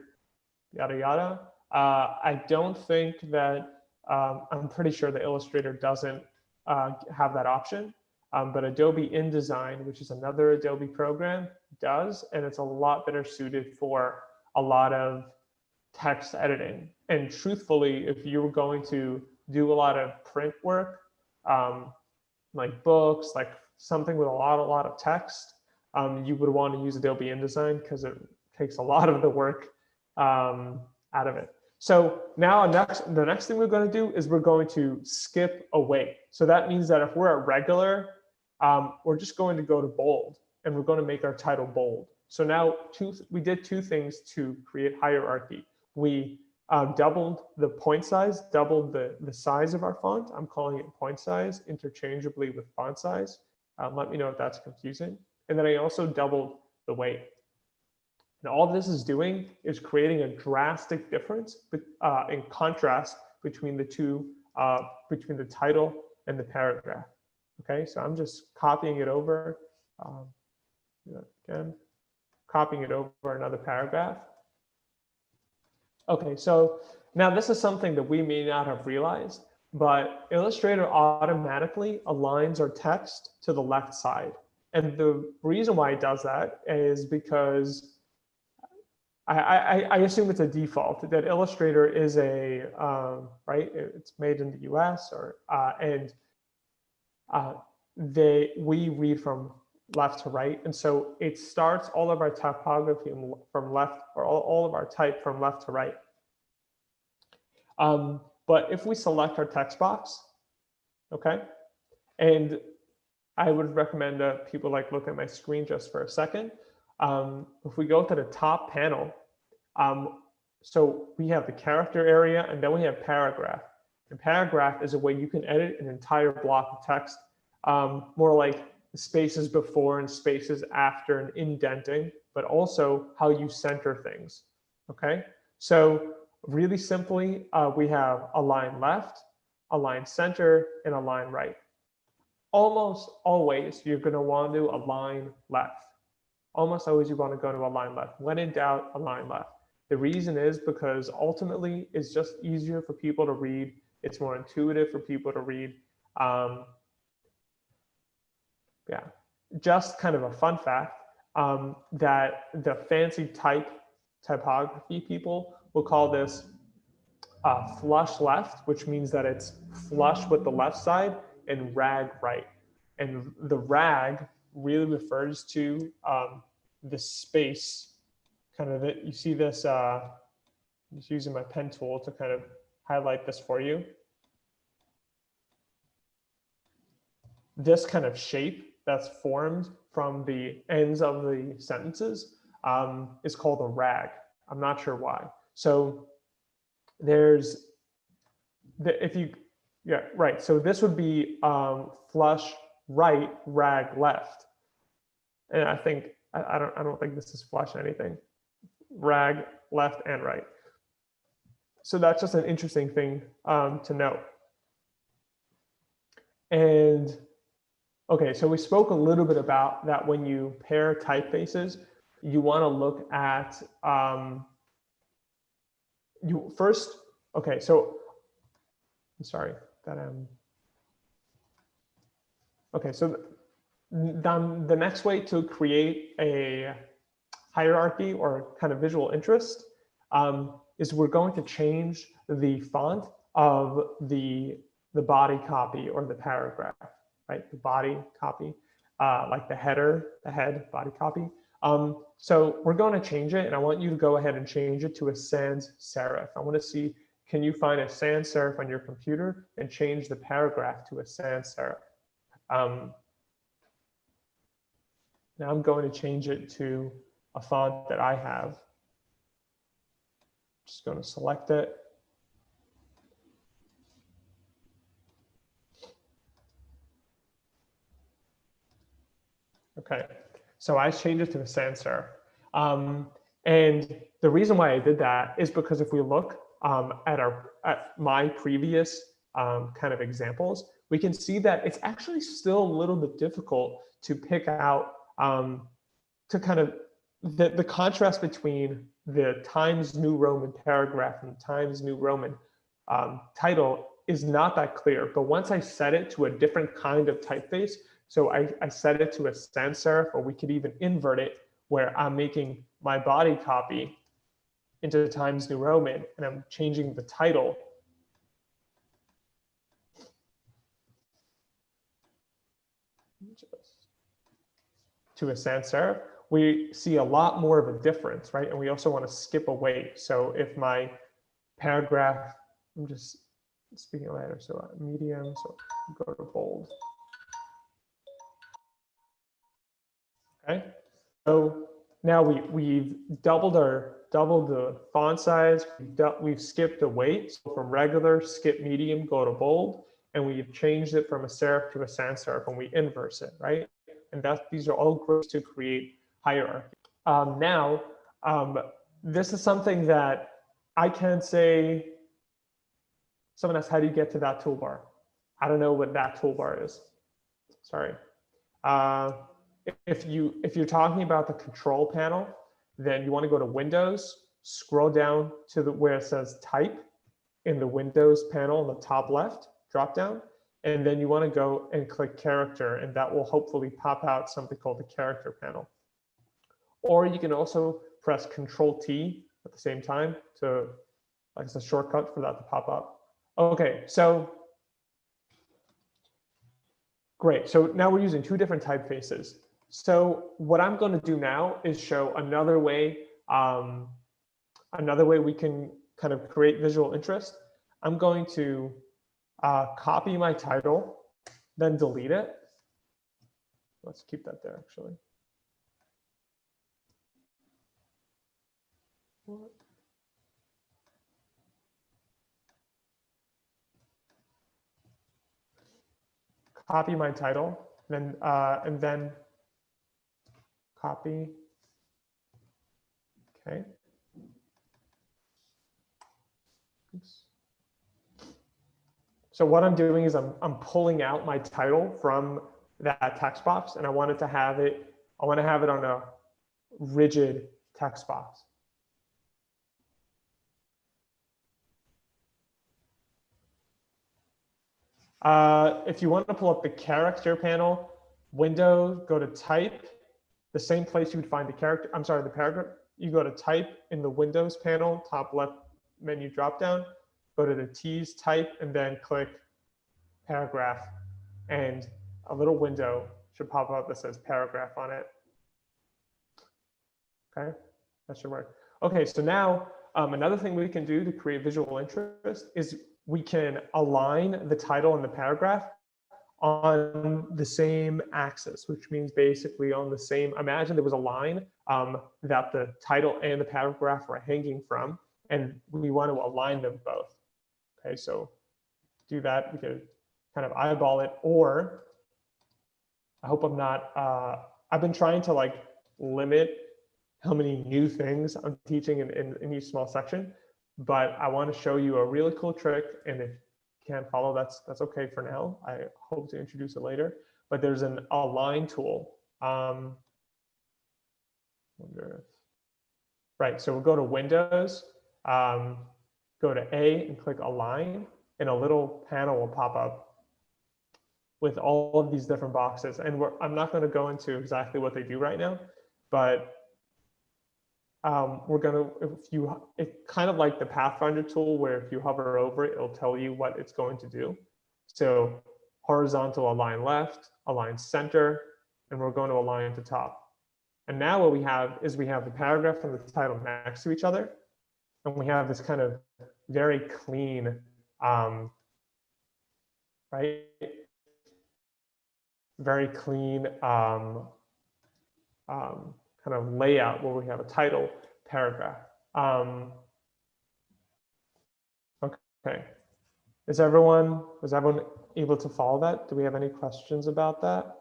yada, yada. I don't think that, I'm pretty sure the Illustrator doesn't have that option, but Adobe InDesign, which is another Adobe program, does, and it's a lot better suited for a lot of text editing. And truthfully, if you were going to do a lot of print work, like books, like something with a lot of text, you would want to use Adobe InDesign because it takes a lot of the work out of it. So now the next thing we're going to do is we're going to skip a weight. So that means that if we're at regular, we're just going to go to bold, and we're going to make our title bold. So now we did two things to create hierarchy. We doubled the point size, doubled the size of our font. I'm calling it point size interchangeably with font size. Let me know if that's confusing. And then I also doubled the weight. And all this is doing is creating a drastic difference in contrast between the two, between the title and the paragraph. Okay, so I'm just copying it over. Again, copying it over another paragraph. Okay, so now this is something that we may not have realized, but Illustrator automatically aligns our text to the left side. And the reason why it does that is because I assume it's a default that Illustrator is a, right, it's made in the US, or, and we read from left to right. And so it starts all of our typography from left, or all of our type from left to right. But if we select our text box, okay, and I would recommend that people look at my screen just for a second. If we go to the top panel, so we have the character area, and then we have paragraph. And paragraph is a way you can edit an entire block of text, more like spaces before and spaces after and indenting, but also how you center things, okay? So really simply, we have align left, align center, and align right. Almost always, you're going to want to align left. Almost always you want to go to align left. When in doubt, align left. The reason is because ultimately it's just easier for people to read. It's more intuitive for people to read. Yeah, just kind of a fun fact that the fancy typography people will call this flush left, which means that it's flush with the left side, and rag right. And the rag really refers to the space, kind of you see this, I'm just using my pen tool to kind of highlight this for you. This kind of shape that's formed from the ends of the sentences is called a rag. I'm not sure why. So there's, yeah, right. So this would be flush right, rag left. And I think, I don't think this is flush anything. Rag left and right. So that's just an interesting thing to note. And okay, so we spoke a little bit about that when you pair typefaces, you want to look at you first. Okay, so I'm sorry that I'm. Okay, so the next way to create a hierarchy or kind of visual interest is we're going to change the font of the body copy or the paragraph, right? The body copy, like the header, the head body copy. So we're going to change it, and I want you to go ahead and change it to a sans serif. I want to see, can you find a sans serif on your computer and change the paragraph to a sans serif? Now I'm going to change it to a font that I have. Just going to select it. Okay, so I changed it to a sans serif. And the reason why I did that is because if we look at my previous kind of examples, we can see that it's actually still a little bit difficult to pick out to kind of the contrast between the Times New Roman paragraph and the Times New Roman title is not that clear. But once I set it to a different kind of typeface, so I set it to a sans serif, or we could even invert it, where I'm making my body copy into Times New Roman, and I'm changing the title to a sans serif, we see a lot more of a difference, right? And we also want to skip a weight. So if my paragraph, I'm just speaking later, so medium, so go to bold. Okay, so now we've doubled the font size. We've skipped the weight. So from regular, skip medium, go to bold, and we've changed it from a serif to a sans serif, and we inverse it, right? And these are all groups to create hierarchy. Now, this is something that I can say. Someone asks, how do you get to that toolbar? I don't know what that toolbar is. Sorry. If you're talking about the control panel, then you want to go to Windows, scroll down to where it says Type in the Windows panel on the top left, drop down, and then you want to go and click Character, and that will hopefully pop out something called the Character panel. Or you can also press Control-T at the same time to, like, it's a shortcut for that to pop up. Okay, so great. So now we're using two different typefaces. So what I'm going to do now is show another way we can kind of create visual interest. I'm going to copy my title, then delete it. Let's keep that there, actually. What? Copy my title, then and then copy. Okay. Oops. So what I'm doing is I'm pulling out my title from that text box, and I want to have it on a rigid text box. If you want to pull up the character panel, Windows, go to Type, the same place you would find the character, I'm sorry, the paragraph. You go to Type in the Windows panel, top left menu drop down, go to the T's, Type, and then click Paragraph, and a little window should pop up that says Paragraph on it. Okay, that should work. Okay, so now another thing we can do to create visual interest is we can align the title and the paragraph on the same axis, which means basically on the same, imagine there was a line that the title and the paragraph were hanging from, and we want to align them both. Okay, so do that, we could kind of eyeball it, or I hope I'm not, I've been trying to like limit how many new things I'm teaching in each small section. but I want to show you a really cool trick. And if you can't follow, that's okay for now. I hope to introduce it later. But there's an align tool. Right, so we'll go to Windows, go to A and click Align, and a little panel will pop up with all of these different boxes. And I'm not going to go into exactly what they do right now, but we're going to, it's kind of like the Pathfinder tool where if you hover over it, it'll tell you what it's going to do. So horizontal align left, align center, and we're going to align to top. And now what we have is we have the paragraph and the title next to each other. And we have this kind of very clean, right? Very clean kind of layout where we have a title, paragraph. Okay. Was everyone able to follow that? Do we have any questions about that?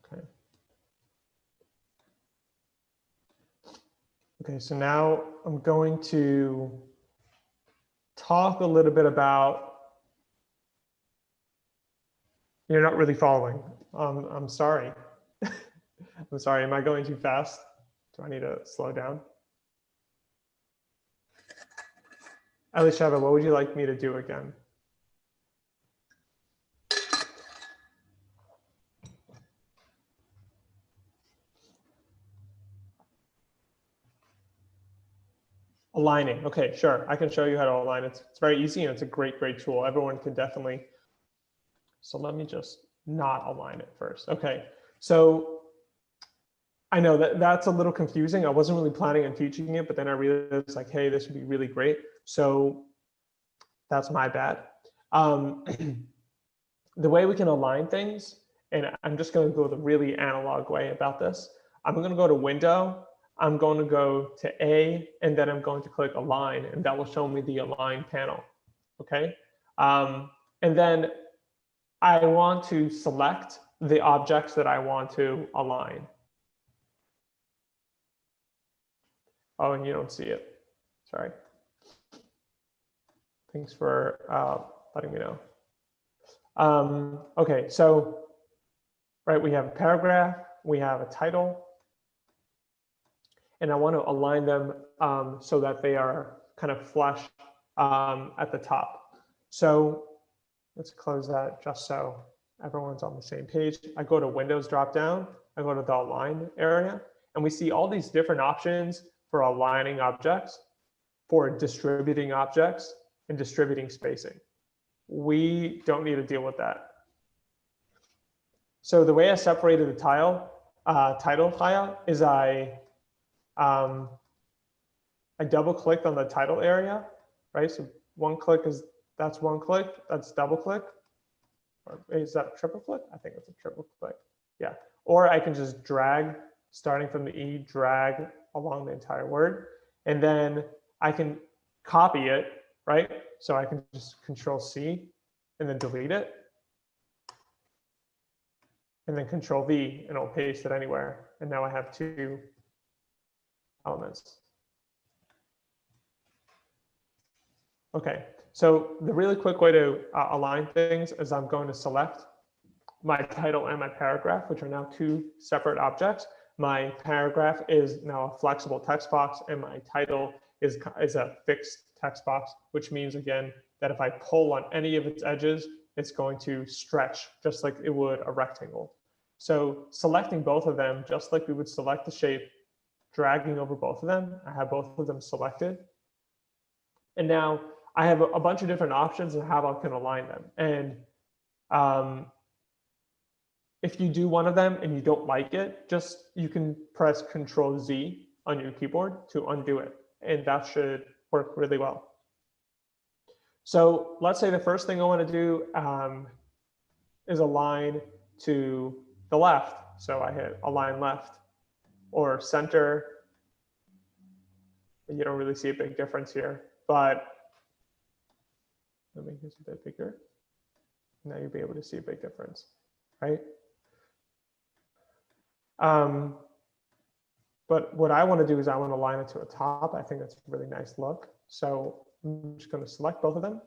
Okay. Okay, so now I'm going to talk a little bit about, you're not really following. I'm sorry. I'm sorry, am I going too fast? Do I need to slow down? Elisheva, what would you like me to do again? Aligning, okay, sure. I can show you how to align. It's very easy and it's a great tool. Everyone can definitely. So let me just not align it first. Okay, so I know that's a little confusing. I wasn't really planning on teaching it, but then I realized like, hey, this would be really great. So that's my bad. The way we can align things, and I'm just going to go the really analog way about this. I'm going to go to Window. I'm going to go to A, and then I'm going to click Align, and that will show me the Align panel. Okay. And then I want to select the objects that I want to align. Oh, and you don't see it. Sorry. Thanks for letting me know. Okay, so right, we have a paragraph, we have a title, and I want to align them so that they are kind of flush at the top. So let's close that just so everyone's on the same page. I go to Windows dropdown, I go to the Align area, and we see all these different options for aligning objects, for distributing objects, and distributing spacing. We don't need to deal with that. So the way I separated the title file is I double clicked on the title area, right? So one click that's one click, that's double click. Or is that a triple click? I think it's a triple click. Yeah. Or I can just drag, starting from the E, drag along the entire word. And then I can copy it, right? So I can just Control C and then delete it. And then Control V and it'll paste it anywhere. And now I have two elements. Okay, so the really quick way to align things is I'm going to select my title and my paragraph, which are now two separate objects. My paragraph is now a flexible text box, and my title is a fixed text box, which means, again, that if I pull on any of its edges, it's going to stretch just like it would a rectangle. So selecting both of them, just like we would select the shape, dragging over both of them, I have both of them selected. And now I have a bunch of different options of how I can align them. And if you do one of them and you don't like it, you can press Control Z on your keyboard to undo it. And that should work really well. So let's say the first thing I want to do is align to the left. So I hit Align Left or Center. You don't really see a big difference here, but Let me make this a bit bigger. Now you'll be able to see a big difference, right? But what I want to do is I want to align it to a top. I think that's a really nice look. So I'm just going to select both of them.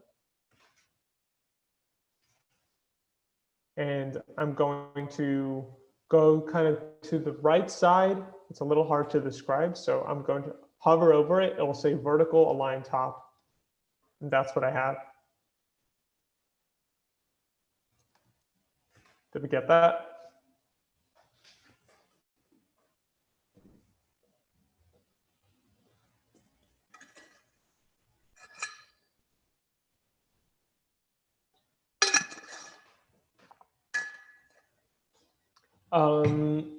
And I'm going to go kind of to the right side. It's a little hard to describe. So I'm going to hover over it. It will say vertical align top. And that's what I have. Did we get that?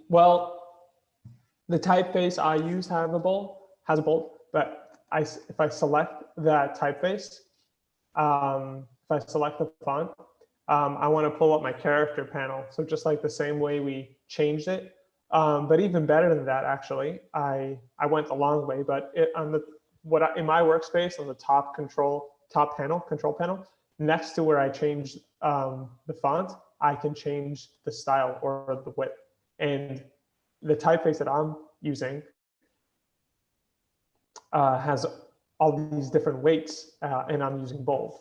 Well, the typeface I use has a bold, but if I select that typeface, if I select the font, I want to pull up my character panel. So just like the same way we changed it, but even better than that, actually, I went a long way. But in my workspace on the top control panel, next to where I changed the font, I can change the style or the width. And the typeface that I'm using has all these different weights, and I'm using bold.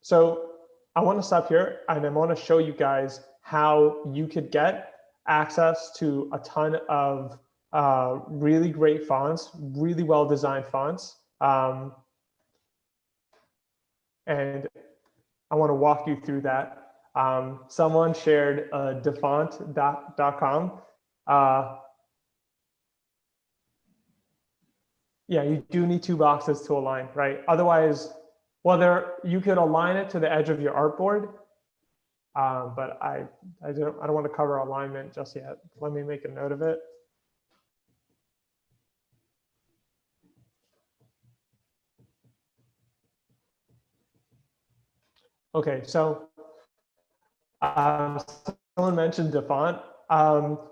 So I want to stop here, and I want to show you guys how you could get access to a ton of really great fonts, really well-designed fonts. And I want to walk you through that. Someone shared Dafont.com. Yeah, you do need 2 boxes to align, right? Otherwise, well, you could align it to the edge of your artboard, but I don't want to cover alignment just yet. Let me make a note of it. Okay, so someone mentioned Dafont.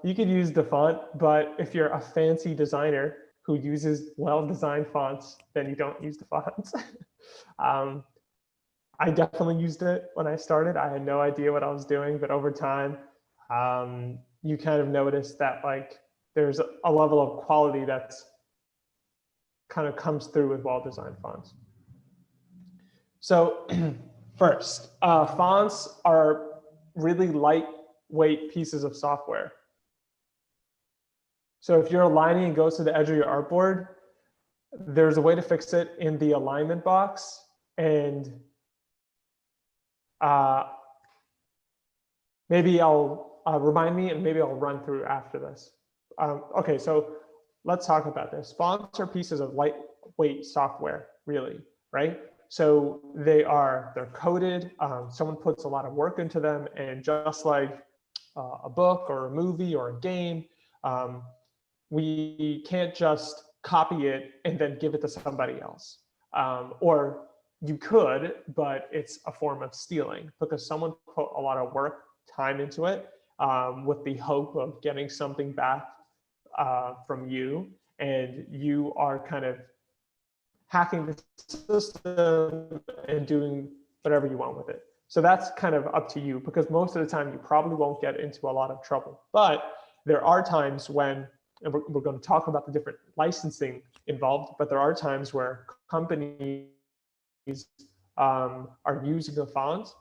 You could use Dafont, but if you're a fancy designer who uses well-designed fonts, then you don't use the fonts. I definitely used it when I started. I had no idea what I was doing, but over time, you kind of notice that like there's a level of quality that's kind of comes through with well-designed fonts. So first, fonts are really lightweight pieces of software. So if you're aligning and goes to the edge of your artboard, there's a way to fix it in the alignment box. And maybe I'll remind me, and maybe I'll run through after this. Okay, so let's talk about this. Fonts are pieces of lightweight software, really, right? So they're coded. Someone puts a lot of work into them, and just like a book or a movie or a game, we can't just copy it and then give it to somebody else. Or you could, but it's a form of stealing because someone put a lot of work, time into it with the hope of getting something back from you, and you are kind of hacking the system and doing whatever you want with it. So that's kind of up to you, because most of the time you probably won't get into a lot of trouble. But there are times when, and we're going to talk about the different licensing involved, but there are times where companies are using a font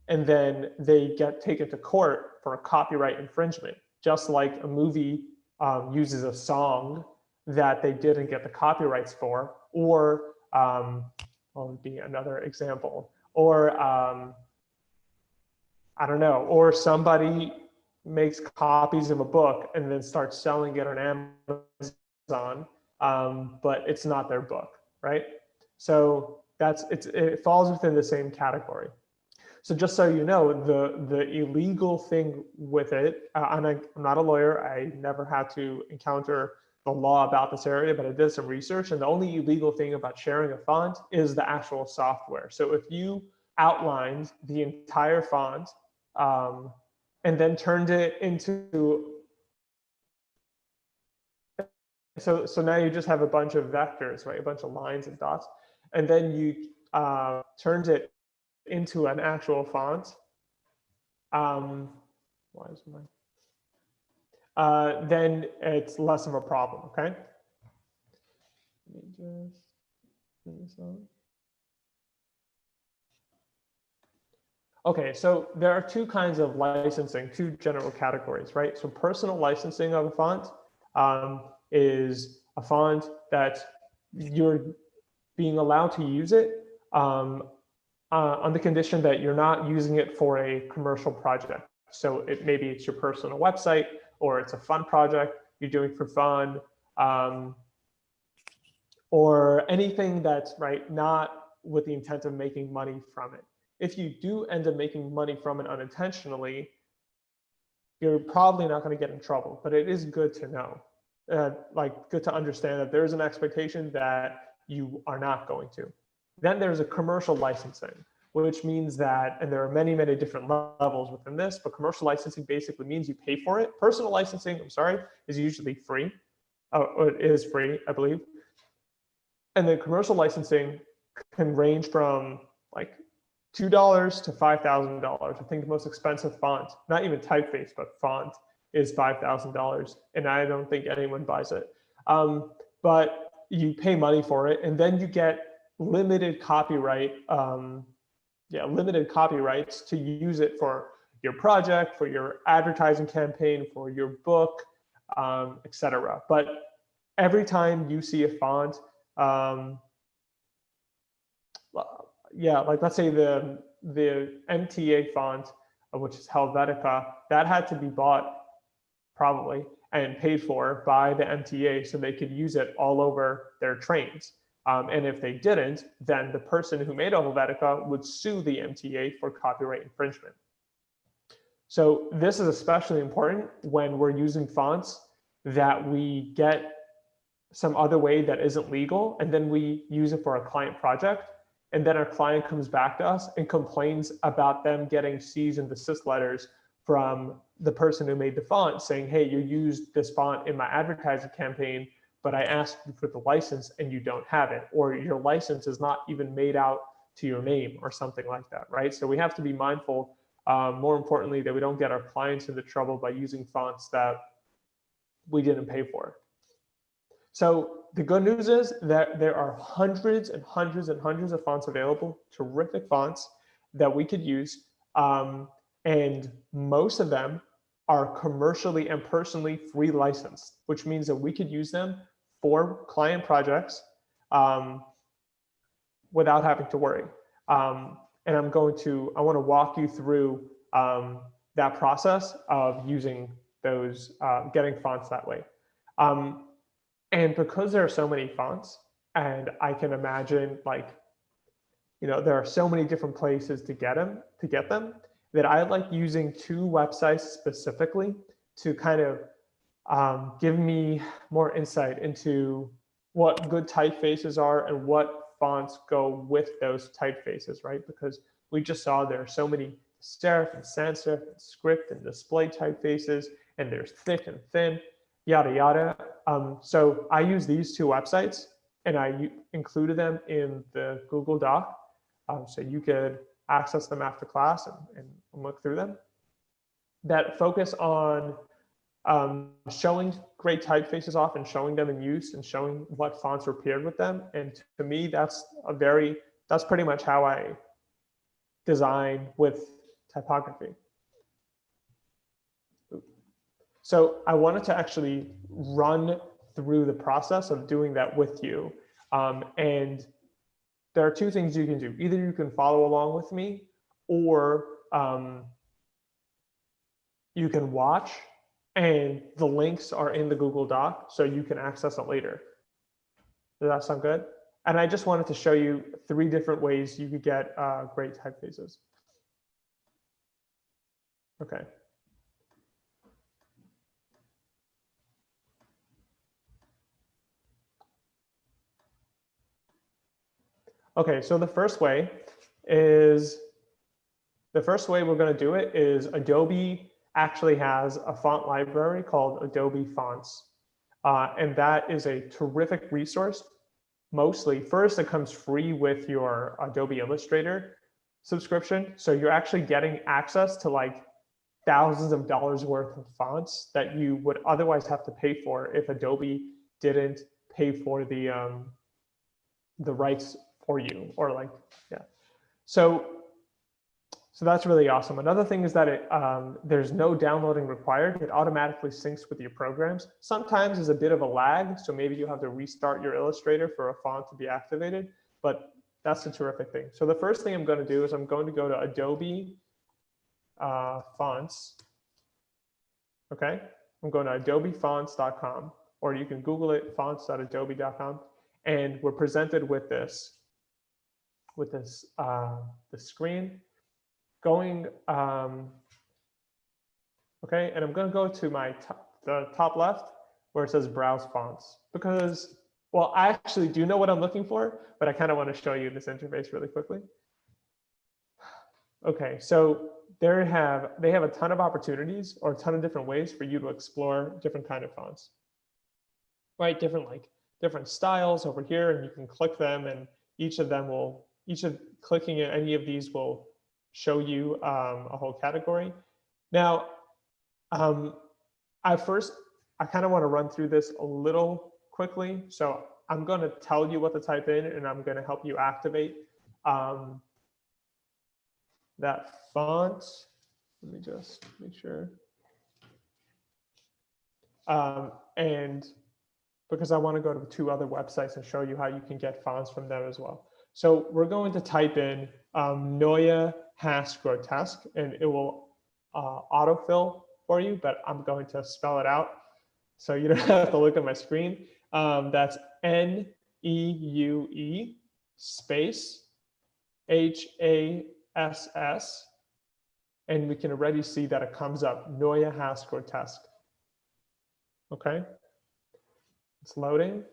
and then they get taken to court for a copyright infringement, just like a movie uses a song that they didn't get the copyrights for, or what would be another example, or I don't know, or somebody makes copies of a book and then starts selling it on Amazon, but it's not their book, right? So it falls within the same category. So just so you know, the illegal thing with it, and I'm not a lawyer, I never had to encounter the law about this area, but I did some research, and the only illegal thing about sharing a font is the actual software. So if you outlined the entire font and then turned it into, so now you just have a bunch of vectors, right? A bunch of lines and dots, and then you turns it into an actual font, why is then it's less of a problem, okay? Let me just turn this on. Okay, so there are two kinds of licensing, two general categories, right? So personal licensing of a font is a font that you're being allowed to use it on the condition that you're not using it for a commercial project. So maybe it's your personal website, or it's a fun project you're doing for fun, or anything that's not with the intent of making money from it. If you do end up making money from it unintentionally, you're probably not going to get in trouble, but it is good to know, good to understand that there's an expectation that you are not going to. Then there's a commercial licensing, which means that, and there are many, many different levels within this, but commercial licensing basically means you pay for it. Personal licensing, is usually free. Or it is free, I believe. And then commercial licensing can range from $2 to $5,000. I think the most expensive font, not even typeface, but font, is $5,000, and I don't think anyone buys it. But you pay money for it, and then you get limited copyright, limited copyrights to use it for your project, for your advertising campaign, for your book, etc. But every time you see a font, let's say the MTA font, which is Helvetica, that had to be bought probably and paid for by the MTA so they could use it all over their trains. And if they didn't, then the person who made a Helvetica would sue the MTA for copyright infringement. So this is especially important when we're using fonts that we get some other way that isn't legal, and then we use it for a client project. And then our client comes back to us and complains about them getting cease and desist letters from the person who made the font saying, hey, you used this font in my advertising campaign, but I asked you for the license and you don't have it, or your license is not even made out to your name or something like that, right? So we have to be mindful, more importantly, that we don't get our clients into trouble by using fonts that we didn't pay for. So the good news is that there are hundreds and hundreds and hundreds of fonts available, terrific fonts that we could use. And most of them are commercially and personally free licensed, which means that we could use them for client projects without having to worry. And I want to walk you through that process of using those, getting fonts that way. And because there are so many fonts, and I can imagine there are so many different places to get them, that I like using two websites specifically to kind of give me more insight into what good typefaces are and what fonts go with those typefaces, right? Because we just saw there are so many serif and sans serif and script and display typefaces, and there's thick and thin, yada, yada. So I use these two websites, and I included them in the Google Doc. So you could access them after class and look through them, that focus on showing great typefaces off and showing them in use and showing what fonts were paired with them. And to me, that's pretty much how I design with typography. So I wanted to actually run through the process of doing that with you. And there are two things you can do. Either you can follow along with me, or you can watch, and the links are in the Google Doc, so you can access it later. Does that sound good? And I just wanted to show you 3 different ways you could get great typefaces. Okay. Okay, so the first way we're going to do it is Adobe actually has a font library called Adobe Fonts. And that is a terrific resource mostly. First, it comes free with your Adobe Illustrator subscription. So you're actually getting access to like thousands of dollars worth of fonts that you would otherwise have to pay for if Adobe didn't pay for the rights for you, or like, yeah. So that's really awesome. Another thing is that there's no downloading required. It automatically syncs with your programs. Sometimes there's a bit of a lag, so maybe you have to restart your Illustrator for a font to be activated, but that's a terrific thing. So the first thing I'm going to do is I'm going to go to Adobe Fonts. Okay, I'm going to adobefonts.com, or you can Google it, fonts.adobe.com, and we're presented with this the screen. Okay, and I'm going to go to the top left where it says Browse Fonts, because, well, I actually do know what I'm looking for, but I kind of want to show you this interface really quickly. Okay, so they have a ton of opportunities, or a ton of different ways for you to explore different kind of fonts, right? Different styles over here, and you can click them, and clicking any of these will show you a whole category. Now, I kind of want to run through this a little quickly. So I'm going to tell you what to type in, and I'm going to help you activate that font. Let me just make sure. And because I want to go to 2 other websites and show you how you can get fonts from them as well. So we're going to type in Neue Grotesque, and it will autofill for you, but I'm going to spell it out so you don't have to look at my screen. That's Neue space HASS, and we can already see that it comes up, Neue Grotesque. Okay, it's loading.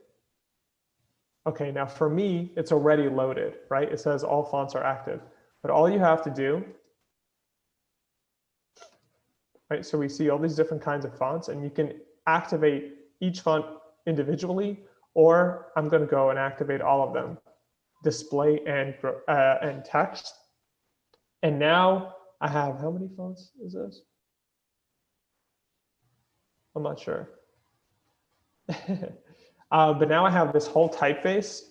Okay, now for me, it's already loaded, right? It says all fonts are active. But all you have to do, right? So we see all these different kinds of fonts, and you can activate each font individually, or I'm going to go and activate all of them, display and text. And now I have, how many fonts is this? I'm not sure. But now I have this whole typeface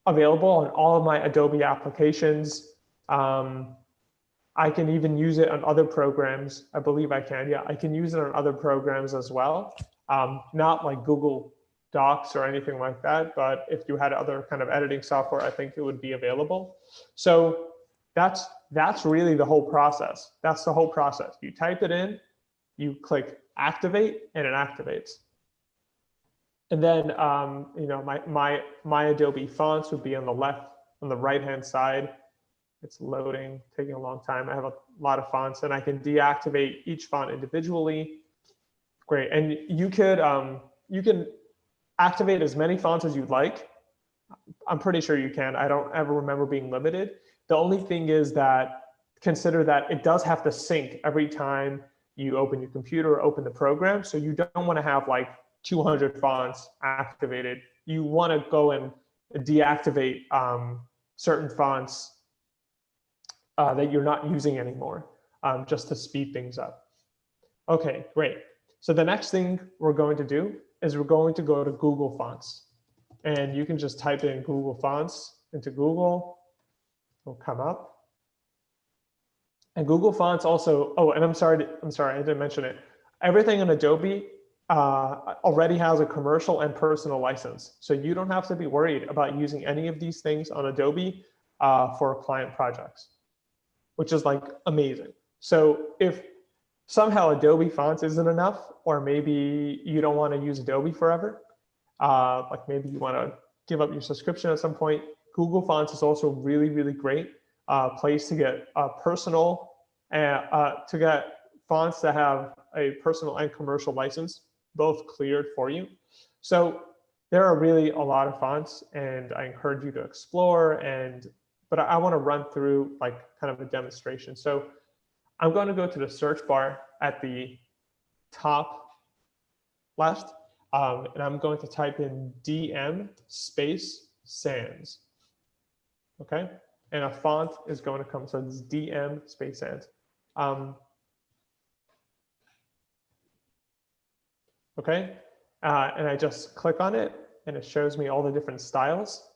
available on all of my Adobe applications. I can even use it on other programs. I believe I can. Yeah, I can use it on other programs as well. Not like Google Docs or anything like that, but if you had other kind of editing software, I think it would be available. So that's really the whole process. That's the whole process. You type it in, you click activate, and it activates. And then, you know, my Adobe Fonts would be on the right-hand side. It's loading, taking a long time. I have a lot of fonts, and I can deactivate each font individually. Great, and you can activate as many fonts as you'd like. I'm pretty sure you can. I don't ever remember being limited. The only thing is that consider that it does have to sync every time you open your computer or open the program. So you don't want to have like 200 fonts activated. You want to go and deactivate certain fonts that you're not using anymore, just to speed things up. Okay, great. So the next thing we're going to do is we're going to go to Google Fonts. And you can just type in Google Fonts into Google. It'll come up. And Google Fonts also, oh, and I'm sorry, I didn't mention it. Everything in Adobe already has a commercial and personal license. So you don't have to be worried about using any of these things on Adobe for client projects, which is like amazing. So if somehow Adobe Fonts isn't enough, or maybe you don't want to use Adobe forever, like maybe you want to give up your subscription at some point, Google Fonts is also really, really great place to get personal and to get fonts that have a personal and commercial license, both cleared for you. So there are really a lot of fonts, and I encourage you to explore. But I want to run through like kind of a demonstration. So I'm going to go to the search bar at the top left. And I'm going to type in DM space sans. Okay, and a font is going to come, so it's DM space sans. Okay, and I just click on it and it shows me all the different styles.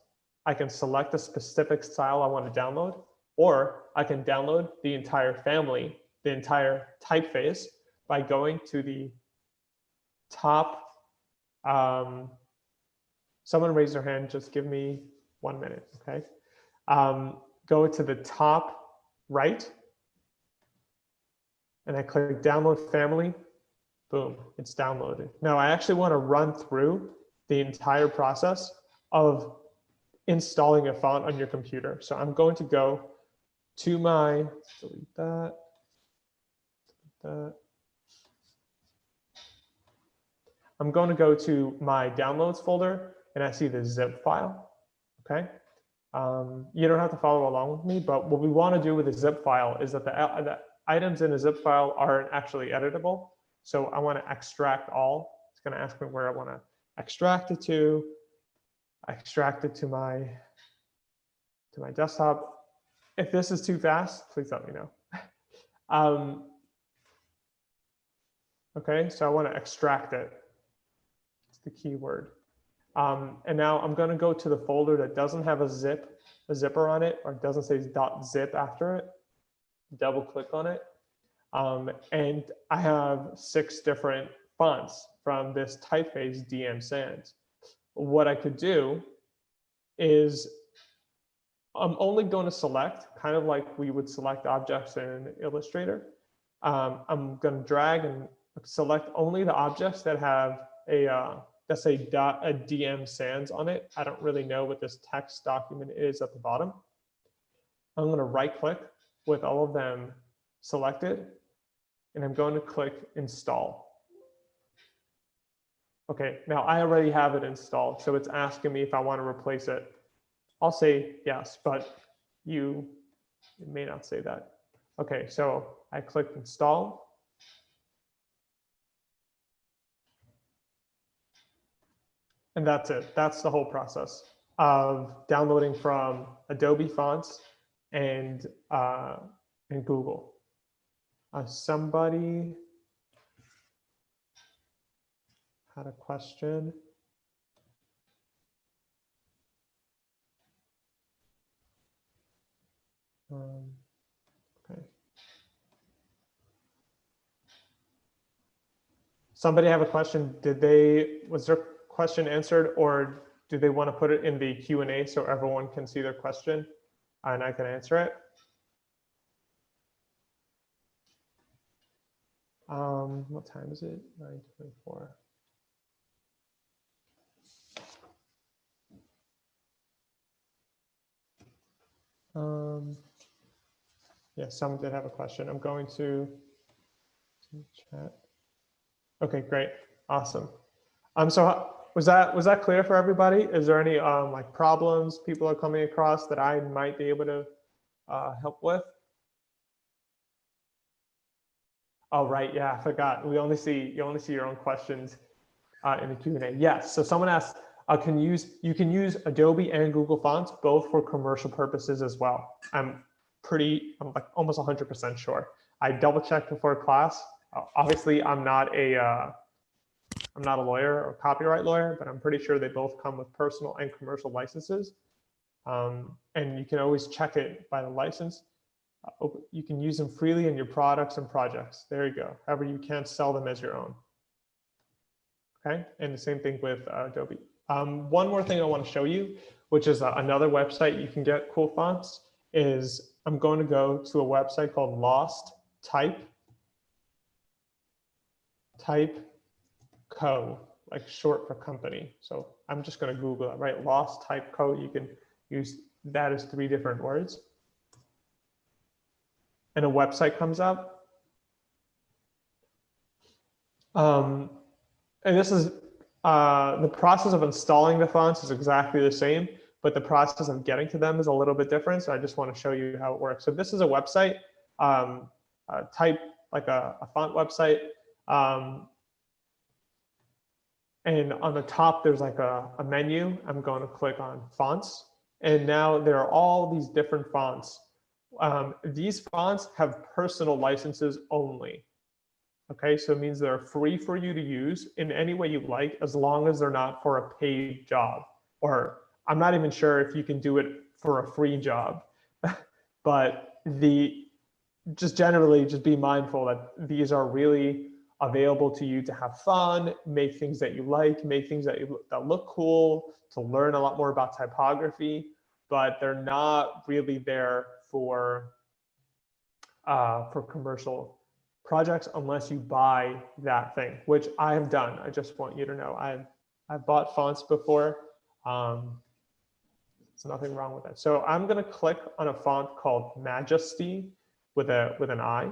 I can select a specific style I want to download, or I can download the entire family, the entire typeface, by going to the top. Someone raised their hand, just give me 1 minute, okay? Go to the top right, and I click download family. Boom, it's downloaded. Now I actually want to run through the entire process of installing a font on your computer. So I'm going to go to my, delete that, I'm going to go to my downloads folder and I see the zip file, okay? You don't have to follow along with me, but what we want to do with a zip file is that the items in a zip file aren't actually editable. So I want to extract all. It's going to ask me where I want to extract it to. I extract it to my desktop. If this is too fast, please let me know. Okay, so I want to extract it. It's the key word. And now I'm going to go to the folder that doesn't have a zipper on it, or doesn't say .zip after it. Double click on it. And I have 6 different fonts from this typeface DM sans. What I could do is I'm only going to select, kind of like we would select objects in Illustrator. I'm going to drag and select only the objects that have a let's say a DM sans on it. I don't really know what this text document is at the bottom. I'm going to right click with all of them selected, and I'm going to click install. Okay, now I already have it installed, so it's asking me if I want to replace it. I'll say yes, but it may not say that. Okay, so I click install. And that's it. That's the whole process of downloading from Adobe Fonts and Google. Somebody had a question. Okay. Somebody have a question. Was their question answered, or do they want to put it in the Q&A so everyone can see their question and I can answer it? What time is it? 9:24. Yeah, someone did have a question. I'm going to chat. Okay, great, awesome. So was that clear for everybody? Is there any like problems people are coming across that I might be able to help with? Oh, right, yeah, I forgot. You only see your own questions in the Q&A. Yes, so someone asked, you can use Adobe and Google Fonts both for commercial purposes as well. I'm like almost 100% sure. I double checked before class. Obviously, I'm not a lawyer or copyright lawyer, but I'm pretty sure they both come with personal and commercial licenses. And you can always check it by the license. You can use them freely in your products and projects. There you go. However, you can't sell them as your own. Okay, and the same thing with Adobe. One more thing I want to show you, which is another website you can get cool fonts, is I'm going to go to a website called Lost Type Co, like short for company. So I'm just going to Google it, right? Lost Type Co. You can use that as 3 different words. And a website comes up. And this is the process of installing the fonts is exactly the same, but the process of getting to them is a little bit different. So I just want to show you how it works. So this is a website, type like a font website. And on the top, there's like a menu. I'm going to click on fonts. And now there are all these different fonts. These fonts have personal licenses only. Okay, so it means they're free for you to use in any way you like, as long as they're not for a paid job. Or I'm not even sure if you can do it for a free job. But just generally, just be mindful that these are really available to you to have fun, make things that you like, make things that look cool, to learn a lot more about typography, but they're not really there for commercial projects unless you buy that thing, which I have done. I just want you to know I've bought fonts before. There's nothing wrong with that. So I'm going to click on a font called Majesty with an I,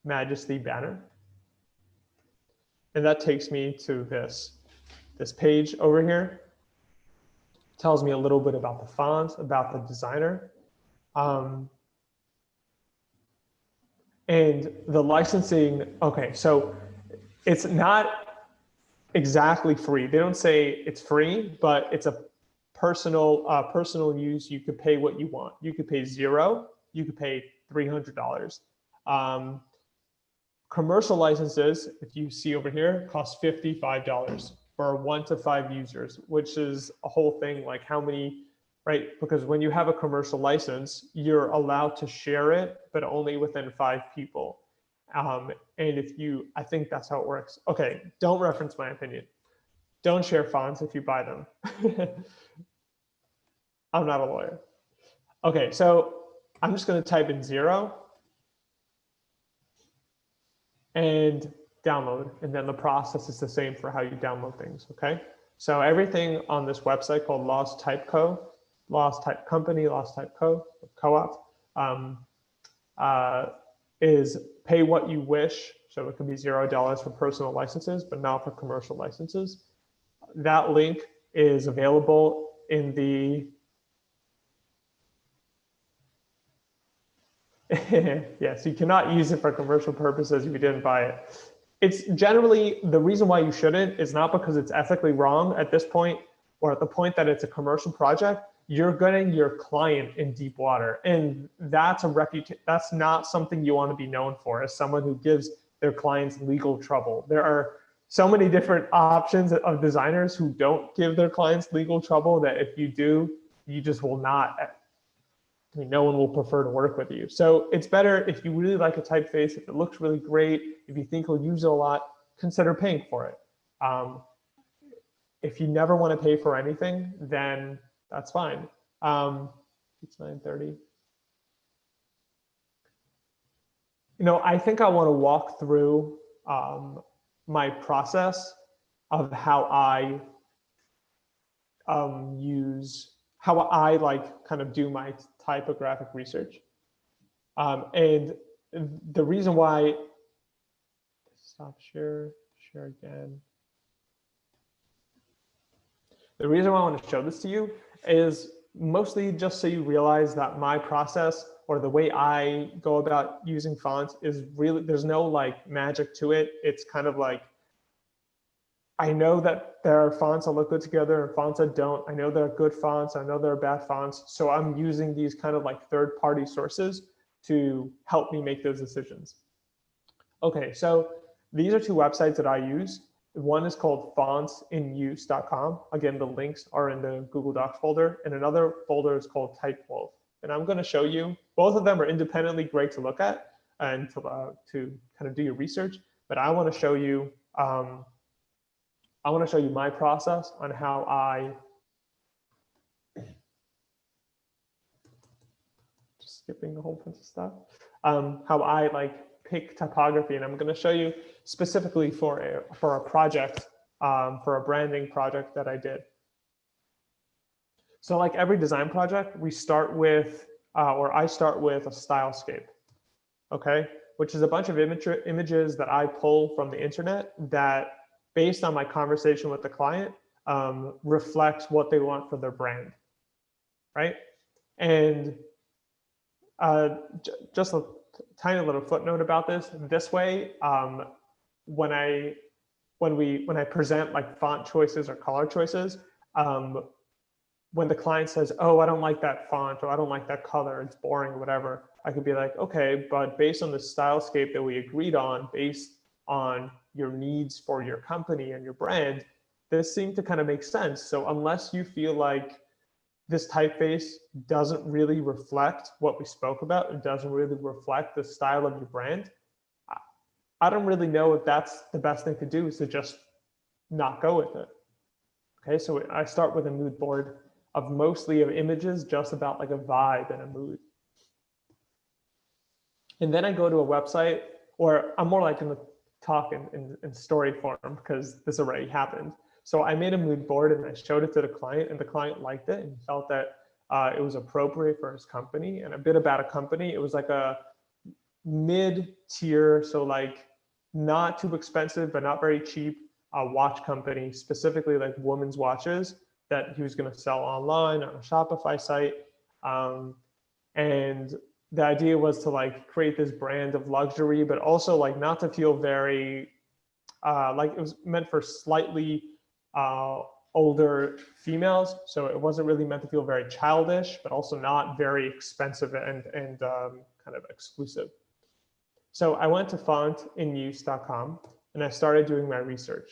Majesty banner. And that takes me to this page over here. It tells me a little bit about the font, about the designer. And the licensing, okay, so it's not exactly free. They don't say it's free, but it's a personal use. You could pay what you want. You could pay $0. You could pay $300. Commercial licenses, if you see over here, cost $55 for 1 to 5 users, which is a whole thing, like how many, right? Because when you have a commercial license, you're allowed to share it, but only within 5 people. And I think that's how it works. Okay, don't reference my opinion. Don't share fonts if you buy them. I'm not a lawyer. Okay, so I'm just going to type in 0 and download. And then the process is the same for how you download things, okay? So everything on this website called Lost Type Co, Lost Type Company, Lost Type Co, co-op, is pay what you wish. So it could be $0 for personal licenses, but not for commercial licenses. That link is available in the yes, you cannot use it for commercial purposes if you didn't buy it. It's generally, the reason why you shouldn't is not because it's ethically wrong at this point, or at the point that it's a commercial project. You're getting your client in deep water, and that's not something you want to be known for, as someone who gives their clients legal trouble. There are so many different options of designers who don't give their clients legal trouble that if you do, you just will not. I mean, no one will prefer to work with you. So it's better if you really like a typeface, if it looks really great, if you think you'll use it a lot, consider paying for it. If you never want to pay for anything, then that's fine. It's 9:30. I think I want to walk through my process of how I kind of do my typographic research. And the reason why, stop share again. The reason why I want to show this to you is mostly just so you realize that my process, or the way I go about using fonts, is really, there's no like magic to it. It's kind of like, I know that there are fonts that look good together and fonts that don't. I know there are good fonts. I know there are bad fonts. So I'm using these kind of like third-party sources to help me make those decisions. Okay, so these are 2 websites that I use. One is called fontsinuse.com. Again, the links are in the Google Docs folder. And another folder is called Typewolf. And I'm going to show you, both of them are independently great to look at and to kind of do your research. But I want to show you my process on how I, just skipping a whole bunch of stuff, how I like pick typography. And I'm going to show you specifically for a project, for a branding project that I did. So like every design project, we start with, or I start with a Stylescape, okay? Which is a bunch of images that I pull from the internet that, based on my conversation with the client, reflects what they want for their brand, right? And just a tiny little footnote about this. This way, when I when I present like font choices or color choices, when the client says, oh, I don't like that font, or I don't like that color, it's boring, or whatever, I could be like, okay, but based on the stylescape that we agreed on, based on your needs for your company and your brand, this seemed to kind of make sense. So unless you feel like this typeface doesn't really reflect what we spoke about, it doesn't really reflect the style of your brand, I don't really know if that's the best thing to do, is to just not go with it. Okay, so I start with a mood board of mostly of images, just about like a vibe and a mood. And then I go to a website, or I'm more like in the talk in story form, because this already happened. So I made a mood board and I showed it to the client, and the client liked it and felt that it was appropriate for his company. And a bit about a company, it was like a mid-tier, so like not too expensive, but not very cheap watch company, specifically like women's watches, that he was going to sell online on a Shopify site. And the idea was to like create this brand of luxury, but also like not to feel very, like it was meant for slightly older females. So it wasn't really meant to feel very childish, but also not very expensive and kind of exclusive. So I went to fontinuse.com and I started doing my research.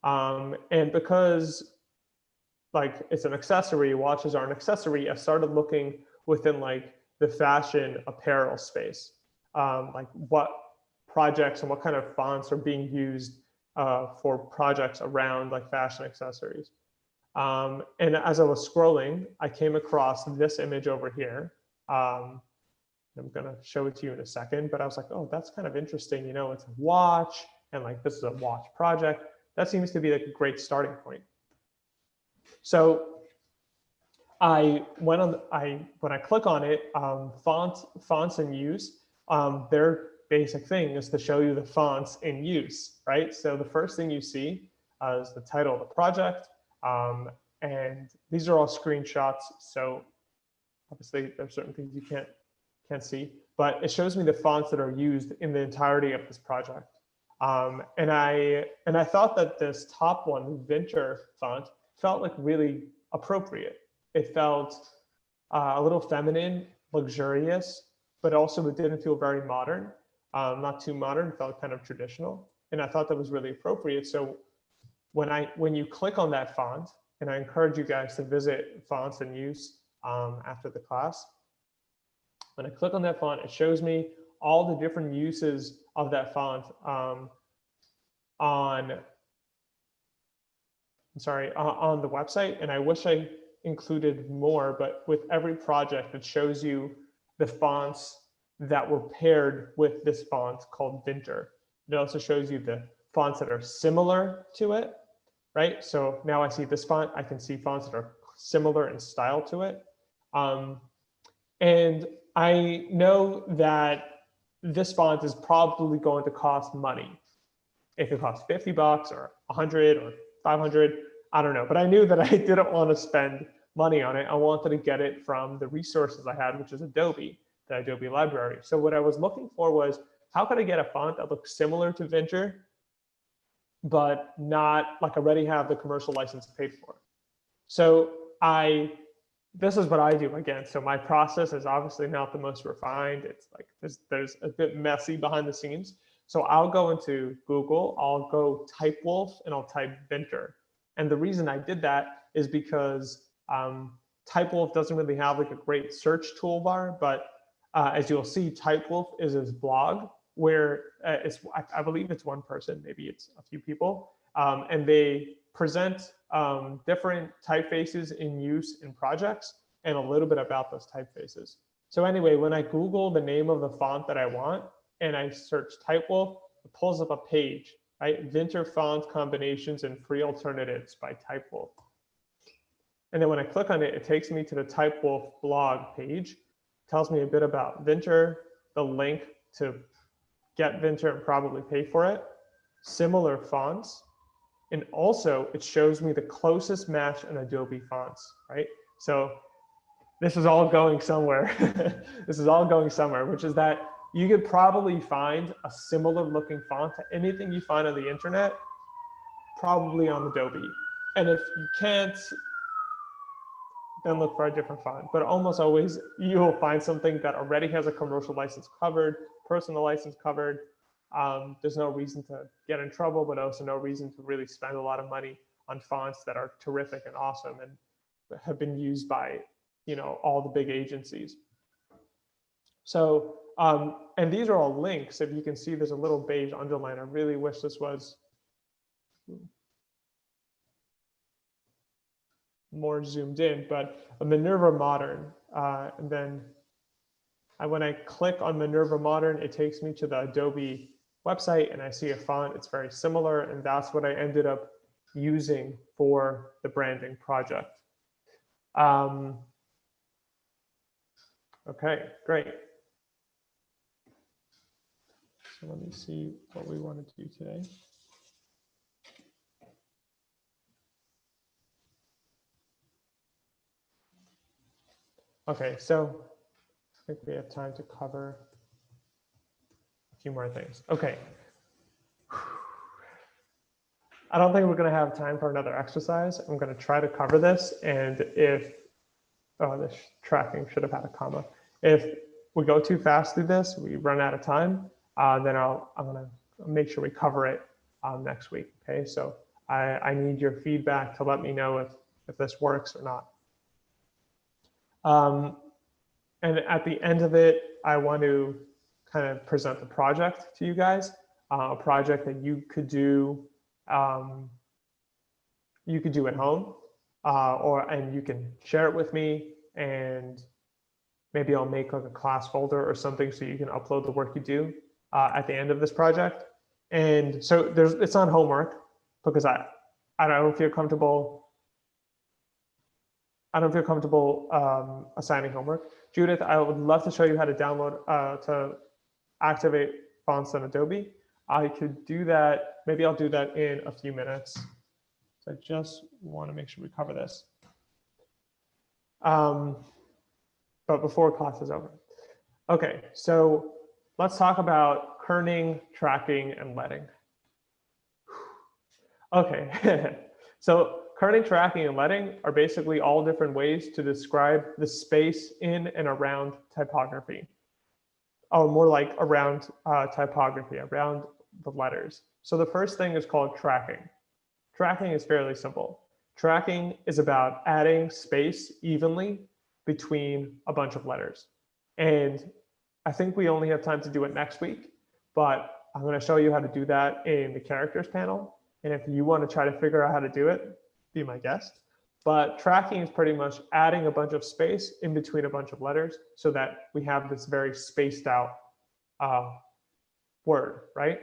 And because like it's an accessory, watches are an accessory, I started looking within like the fashion apparel space, like what projects and what kind of fonts are being used for projects around like fashion accessories. And as I was scrolling, I came across this image over here. I'm gonna show it to you in a second, but I was like, oh, that's kind of interesting. You know, it's a watch, and like this is a watch project. That seems to be like a great starting point. So I went on, when I click on it, fonts in use, their basic thing is to show you the fonts in use, right? So the first thing you see is the title of the project. And these are all screenshots. So obviously there's certain things you can't see, but it shows me the fonts that are used in the entirety of this project. And I thought that this top one, Vinter font, felt like really appropriate. It felt a little feminine, luxurious, but also it didn't feel very modern, not too modern, it felt kind of traditional. And I thought that was really appropriate. So when you click on that font, and I encourage you guys to visit Fonts in Use after the class, when I click on that font, it shows me all the different uses of that font on the website. And I wish I included more, but with every project, it shows you the fonts that were paired with this font called Vinter. It also shows you the fonts that are similar to it, right? So now I see this font, I can see fonts that are similar in style to it. And I know that this font is probably going to cost money. If it costs $50 or 100 or 500, I don't know. But I knew that I didn't want to spend money on it. I wanted to get it from the resources I had, which is Adobe, the Adobe library. So what I was looking for was, how could I get a font that looks similar to Vinter, but not like I already have the commercial license paid for? So this is what I do again. So my process is obviously not the most refined. It's like there's a bit messy behind the scenes. So I'll go into Google, I'll go Typewolf, and I'll type Vinter. And the reason I did that is because Typewolf doesn't really have like a great search toolbar, but as you'll see, Typewolf is his blog, where I believe it's one person, maybe it's a few people, and they present different typefaces in use in projects and a little bit about those typefaces. So anyway, when I Google the name of the font that I want and I search Typewolf, it pulls up a page, right? Vinter font combinations and free alternatives by Typewolf. And then when I click on it, it takes me to the Typewolf blog page, tells me a bit about Vinter, the link to get Vinter and probably pay for it, similar fonts, and also it shows me the closest match in Adobe Fonts, right? So this is all going somewhere. This is all going somewhere, which is that you could probably find a similar looking font to anything you find on the internet probably on Adobe. And if you can't, then look for a different font. But almost always you will find something that already has a commercial license covered, personal license covered. There's no reason to get in trouble, but also no reason to really spend a lot of money on fonts that are terrific and awesome and have been used by, all the big agencies. So, and these are all links. If you can see, there's a little beige underline. I really wish this was more zoomed in, but a Minerva Modern. And then when I click on Minerva Modern, it takes me to the Adobe website and I see a font. It's very similar. And that's what I ended up using for the branding project. Okay, great. So let me see what we want to do today. Okay, so I think we have time to cover a few more things. Okay. I don't think we're going to have time for another exercise. I'm going to try to cover this. And if, this tracking should have had a comma. If we go too fast through this, we run out of time, then I'm going to make sure we cover it next week. Okay, so I need your feedback to let me know if this works or not. And at the end of it, I want to kind of present the project to you guys, a project that you could do at home, and you can share it with me, and maybe I'll make like a class folder or something so you can upload the work you do at the end of this project. And so it's not homework because I don't feel comfortable. I don't feel comfortable assigning homework. Judith, I would love to show you how to download, to activate fonts on Adobe. I could do that. Maybe I'll do that in a few minutes. So I just want to make sure we cover this. But before class is over. Okay, so let's talk about kerning, tracking, and letting. Okay, so kerning, tracking, and letting are basically all different ways to describe the space in and around typography. Or more like around typography, around the letters. So the first thing is called tracking. Tracking is fairly simple. Tracking is about adding space evenly between a bunch of letters. And I think we only have time to do it next week, but I'm going to show you how to do that in the characters panel. And if you want to try to figure out how to do it, be my guest. But tracking is pretty much adding a bunch of space in between a bunch of letters so that we have this very spaced out word, right?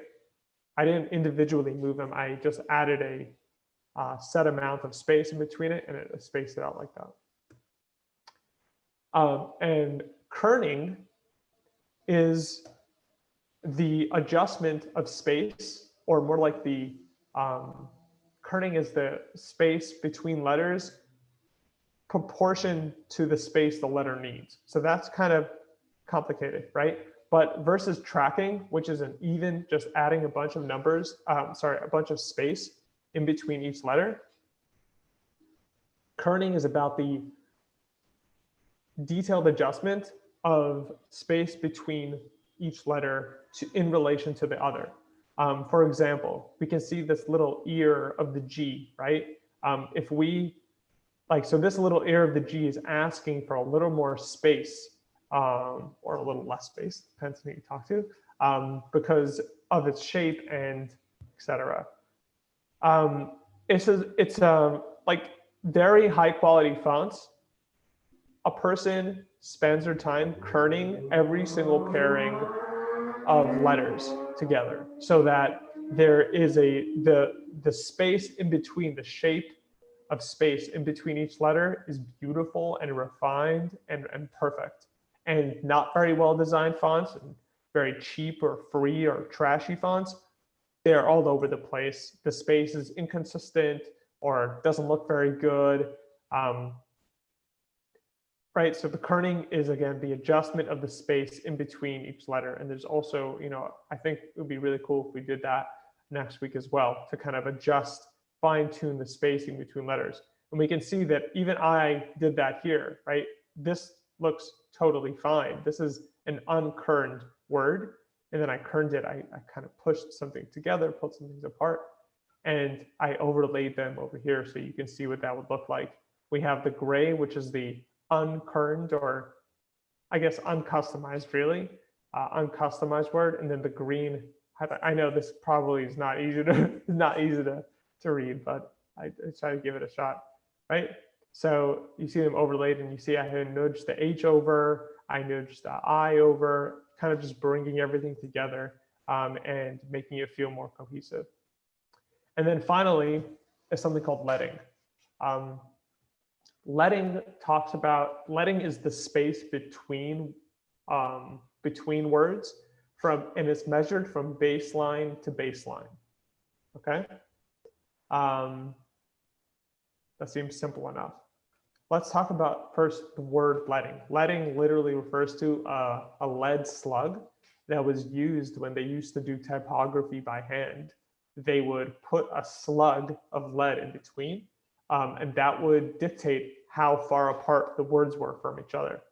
I didn't individually move them. I just added a set amount of space in between it and it spaced it out like that. And kerning is the adjustment of space, or more like the kerning is the space between letters proportion to the space the letter needs. So that's kind of complicated, right? But versus tracking, which is an even, just adding a bunch of numbers, a bunch of space in between each letter. Kerning is about the detailed adjustment of space between each letter in relation to the other. For example, we can see this little ear of the G, right? If we, so this little ear of the G is asking for a little more space, or a little less space, depends on who you talk to, because of its shape and etc. It's like very high quality fonts. A person spends their time kerning every single pairing of letters together so that there is the space in between, the shape of space in between each letter is beautiful and refined and perfect. And not very well designed fonts and very cheap or free or trashy fonts, they're all over the place. The space is inconsistent or doesn't look very good. Right, so the kerning is, again, the adjustment of the space in between each letter. And there's also, I think it would be really cool if we did that next week as well, to kind of adjust fine tune the spacing between letters. And we can see that even I did that here, right? This looks totally fine. This is an unkerned word. And then I kerned it. I kind of pushed something together, pulled some things apart, and I overlaid them over here so you can see what that would look like. We have the gray, which is the unkerned, or I guess uncustomized, really, uncustomized word, and then the green. I know this probably is not easy to read, but I try to give it a shot, right? So you see them overlaid, and you see I had nudged the H over, I nudged the I over, kind of just bringing everything together and making it feel more cohesive. And then finally, is something called leading. Leading is the space between words and it's measured from baseline to baseline. Okay, that seems simple enough. Let's talk about first the word leading. Leading literally refers to a lead slug that was used when they used to do typography by hand. They would put a slug of lead in between, and that would dictate how far apart the words were from each other.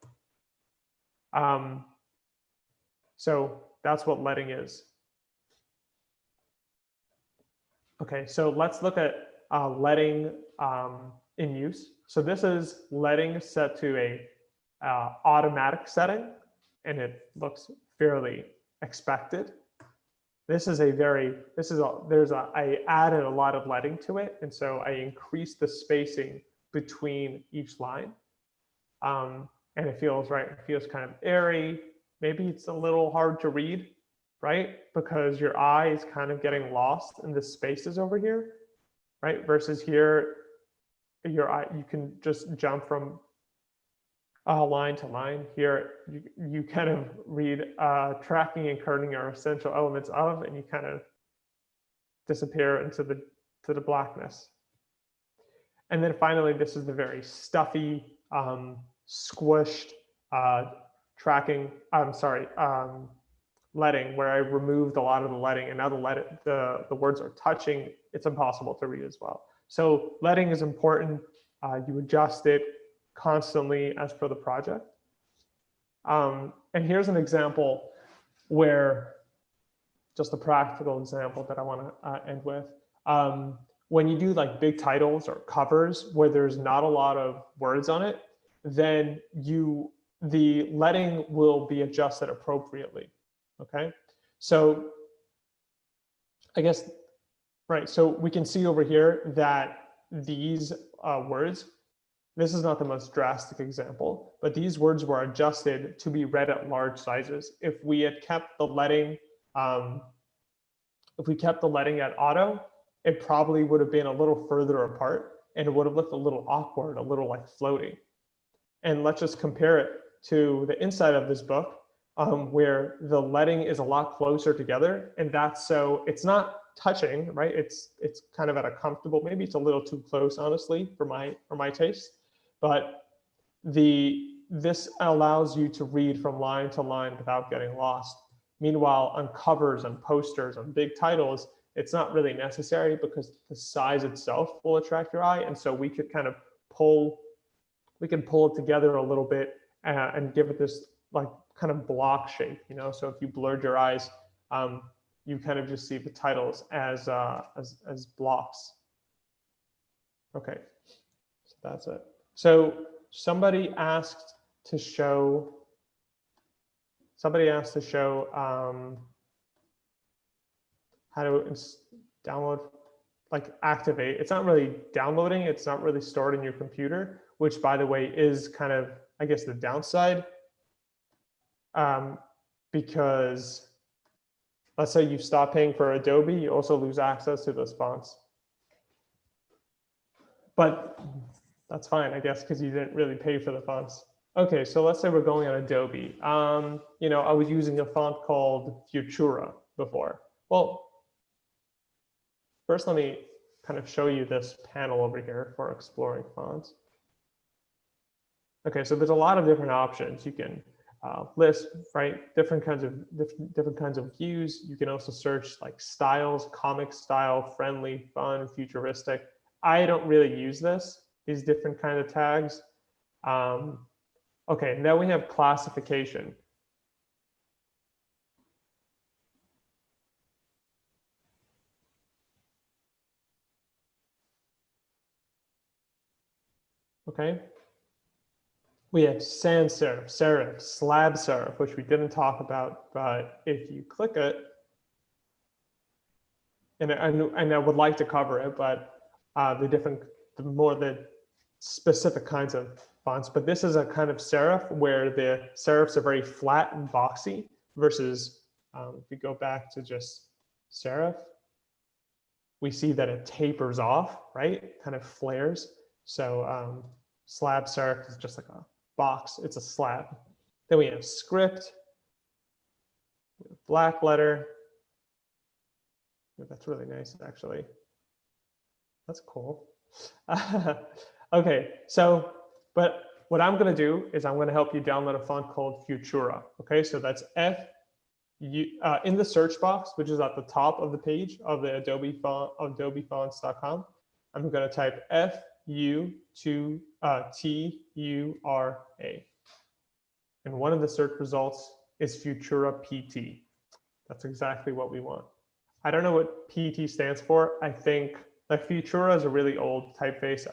So that's what leading is. Okay, so let's look at leading in use. So this is leading set to a automatic setting, and it looks fairly expected. I added a lot of leading to it, and so I increased the spacing between each line. And it feels right. It feels kind of airy. Maybe it's a little hard to read, right? Because your eye is kind of getting lost in the spaces over here, right? Versus here, your eye, you can just jump from line to line. Here, you kind of read tracking and kerning are essential elements of, and you kind of disappear into the blackness. And then finally, this is the very stuffy, squished leading, where I removed a lot of the leading, and now the words are touching. It's impossible to read as well. So leading is important. You adjust it constantly as per the project. And here's an example where, just a practical example that I want to end with. When you do like big titles or covers where there's not a lot of words on it, then the leading will be adjusted appropriately. Okay, so I guess, right, so we can see over here that these words, this is not the most drastic example, but these words were adjusted to be read at large sizes. If we had kept the leading, at auto, it probably would have been a little further apart, and it would have looked a little awkward, a little like floating. And let's just compare it to the inside of this book, where the leading is a lot closer together, and that's so it's not touching, right? It's kind of at a comfortable, maybe it's a little too close, honestly, for my taste, but this allows you to read from line to line without getting lost. Meanwhile, on covers, on posters, on big titles, it's not really necessary because the size itself will attract your eye, and so we could kind of pull it together a little bit and give it this like kind of block shape, you know. So if you blurred your eyes, you kind of just see the titles as blocks. Okay, so that's it. So somebody asked to show how to download, like activate. It's not really downloading. It's not really stored in your computer, which, by the way, is kind of, I guess, the downside. Because let's say you stop paying for Adobe, you also lose access to those fonts. But that's fine, I guess, because you didn't really pay for the fonts. Okay, so let's say we're going on Adobe. You know, I was using a font called Futura before. Well, first let me kind of show you this panel over here for exploring fonts. Okay, so there's a lot of different options. You can list, right? Different kinds of views. You can also search like styles, comic style, friendly, fun, futuristic. I don't really use these different kind of tags. Okay, now we have classification. Okay. We have sans serif, serif, slab serif, which we didn't talk about, but if you click it, and I would like to cover it, but the specific kinds of fonts. But this is a kind of serif where the serifs are very flat and boxy versus if you go back to just serif, we see that it tapers off, right? Kind of flares. So slab serif is just like a box, it's a slab. Then we have script, black letter. That's really nice, actually. That's cool. Okay, so, but what I'm going to do is I'm going to help you download a font called Futura. Okay, so that's in the search box, which is at the top of the page of the Adobe Font, adobefonts.com. I'm going to type Futura. And one of the search results is Futura PT. That's exactly what we want. I don't know what PT stands for. I think like Futura is a really old typeface.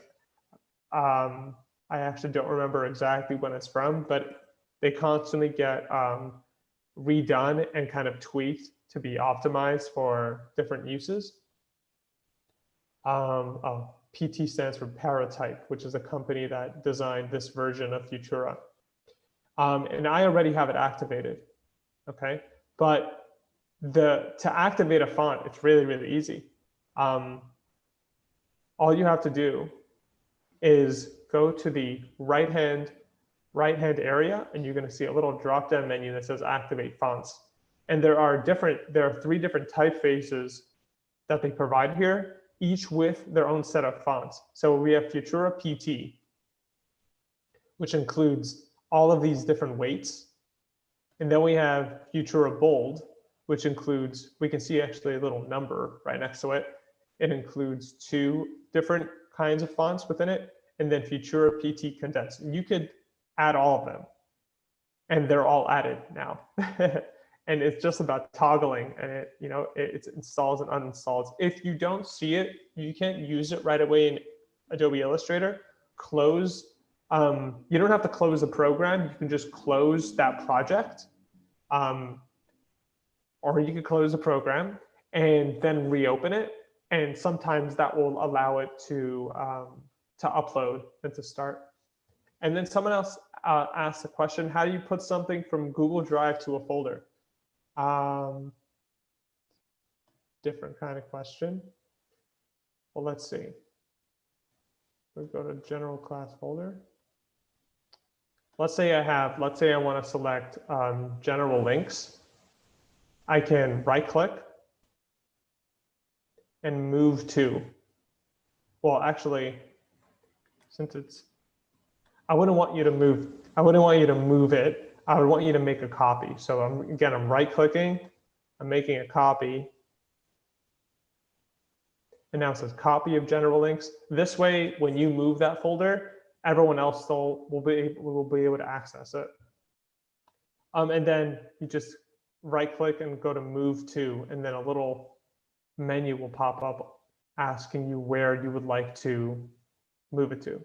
I actually don't remember exactly when it's from, but they constantly get redone and kind of tweaked to be optimized for different uses. PT stands for Paratype, which is a company that designed this version of Futura. And I already have it activated, okay? But to activate a font, it's really, really easy. All you have to do is go to the right-hand area, and you're going to see a little drop-down menu that says Activate Fonts. And there are 3 different typefaces that they provide here, each with their own set of fonts. So we have Futura PT, which includes all of these different weights. And then we have Futura Bold, which includes, we can see actually a little number right next to it. It includes 2 different kinds of fonts within it, and then Futura PT Condensed. You could add all of them, and they're all added now. And it's just about toggling, and it installs and uninstalls. If you don't see it, you can't use it right away in Adobe Illustrator. You don't have to close the program. You can just close that project, or you can close the program and then reopen it. And sometimes that will allow it to upload and to start. And then someone else asked a question: how do you put something from Google Drive to a folder? Different kind of question. Well, let's see. We'll go to General Class Folder. Let's say I want to select General Links. I can right-click and move to. Well, actually, since it's, I wouldn't want you to move it. I would want you to make a copy. So I'm right-clicking, I'm making a copy. And now it says copy of general links. This way, when you move that folder, everyone else will be able to access it. And then you just right-click and go to move to, and then a little menu will pop up asking you where you would like to move it to.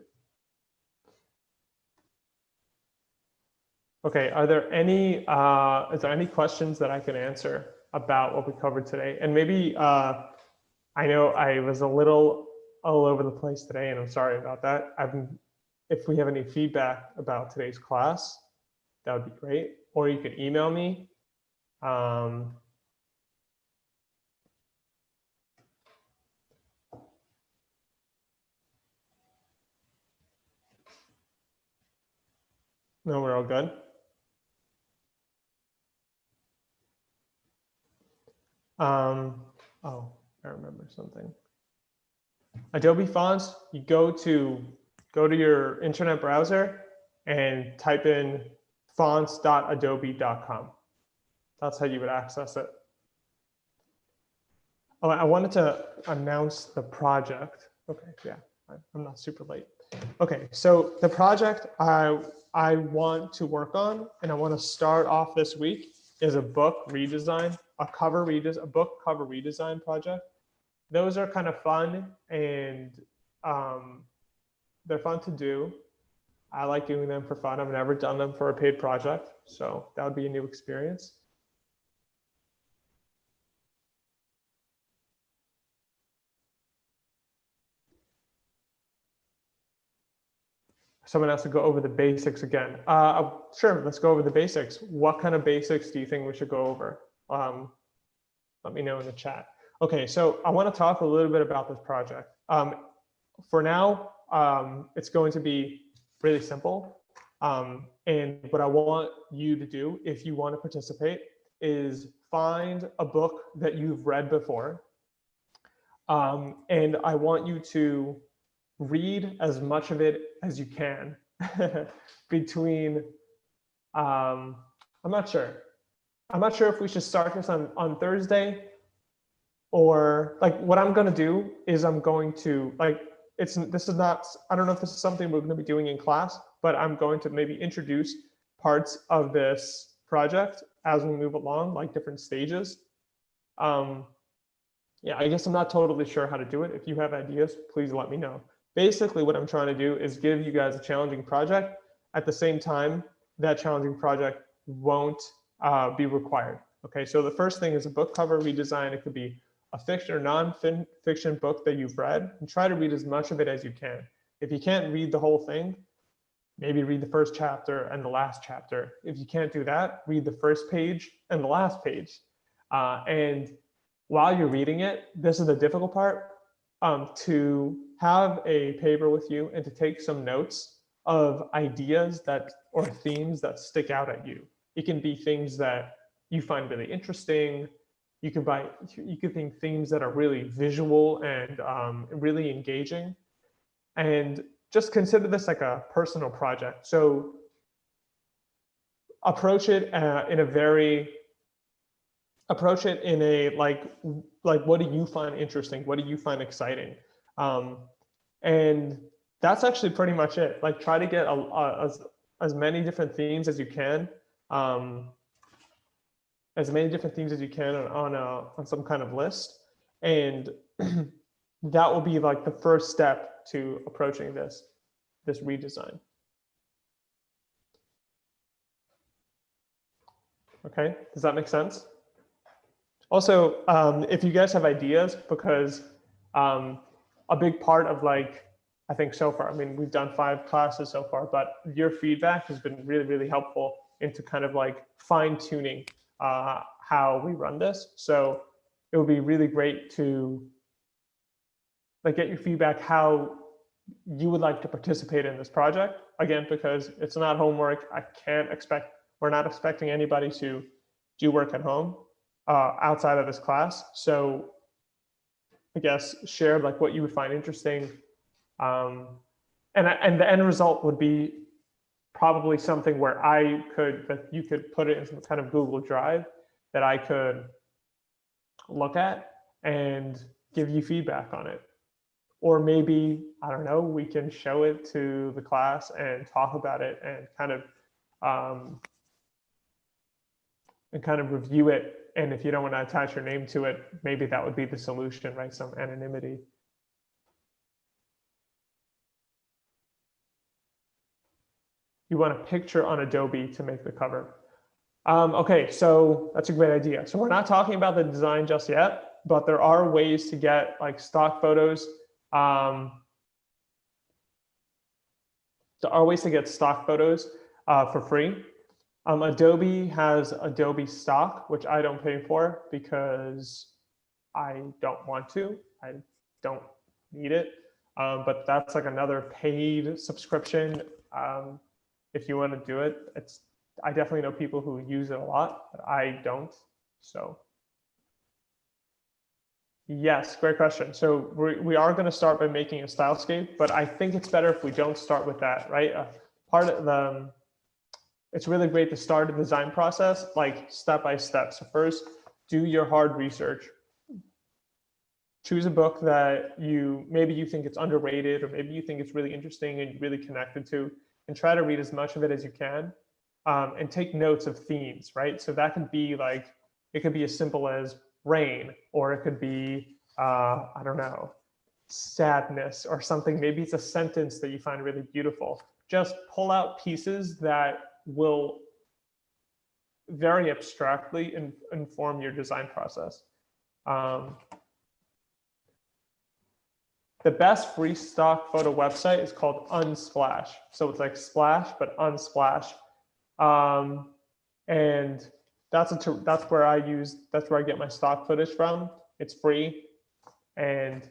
Okay, is there any questions that I can answer about what we covered today? And maybe, I know I was a little all over the place today, and I'm sorry about that. If we have any feedback about today's class, that would be great. Or you can email me. No, we're all good. Oh, I remember something. Adobe Fonts, you go to your internet browser and type in fonts.adobe.com. That's how you would access it. Oh, I wanted to announce the project. Okay, yeah, I'm not super late. Okay, so the project I want to work on and I want to start off this week is a book redesign, a book cover redesign project. Those are kind of fun and they're fun to do. I like doing them for fun. I've never done them for a paid project, so that would be a new experience. Someone has to go over the basics again. Sure, let's go over the basics. What kind of basics do you think we should go over? Let me know in the chat. Okay, so I want to talk a little bit about this project. For now, it's going to be really simple. And what I want you to do, if you want to participate, is find a book that you've read before. And I want you to read as much of it as you can between, I'm not sure. I'm not sure if we should start this on Thursday, or like what I'm going to do is I'm going to like, this is not, I don't know if this is something we're going to be doing in class, but I'm going to maybe introduce parts of this project as we move along, like different stages. Yeah, I guess I'm not totally sure how to do it. If you have ideas, please let me know. Basically, what I'm trying to do is give you guys a challenging project. At the same time, that challenging project won't be required. Okay, so the first thing is a book cover redesign. It could be a fiction or non-fiction book that you've read, and try to read as much of it as you can. If you can't read the whole thing, maybe read the first chapter and the last chapter. If you can't do that, read the first page and the last page. And while you're reading it, this is the difficult part, to have a paper with you and to take some notes of ideas or themes that stick out at you. It can be things that you find really interesting. You could think themes that are really visual and really engaging. And just consider this like a personal project. So approach it in a like what do you find interesting? What do you find exciting? And that's actually pretty much it. Like try to get as many different themes as you can, on some kind of list, and that will be like the first step to approaching this redesign. Okay, does that make sense? Also, if you guys have ideas, because a big part of I think so far, I mean, we've done 5 classes so far, but your feedback has been really, really helpful into kind of like fine tuning how we run this. So it would be really great to get your feedback how you would like to participate in this project. Again, because it's not homework, we're not expecting anybody to do work at home outside of this class. So I guess share what you would find interesting. And the end result would be probably something where that you could put it in some kind of Google Drive that I could look at and give you feedback on it. Or maybe, I don't know, we can show it to the class and talk about it and kind of review it. And if you don't want to attach your name to it, maybe that would be the solution, right? Some anonymity. You want a picture on Adobe to make the cover. Okay, so that's a great idea. So we're not talking about the design just yet, but there are ways to get stock photos. There are ways to get stock photos for free. Adobe has Adobe Stock, which I don't pay for because I don't want to. I don't need it. But that's another paid subscription. If you want to do it, I definitely know people who use it a lot, but I don't. So yes, great question. So we are going to start by making a Stylescape, but I think it's better if we don't start with that, right? Part of it's really great to start a design process like step by step. So first, do your hard research. Choose a book that maybe you think it's underrated, or maybe you think it's really interesting and really connected to, and try to read as much of it as you can, and take notes of themes, right? So that could be like, it could be as simple as rain, or it could be, I don't know, sadness or something. Maybe it's a sentence that you find really beautiful. Just pull out pieces that will very abstractly inform your design process. The best free stock photo website is called Unsplash. So it's like Splash, but Unsplash. And that's where I get my stock footage from. It's free, and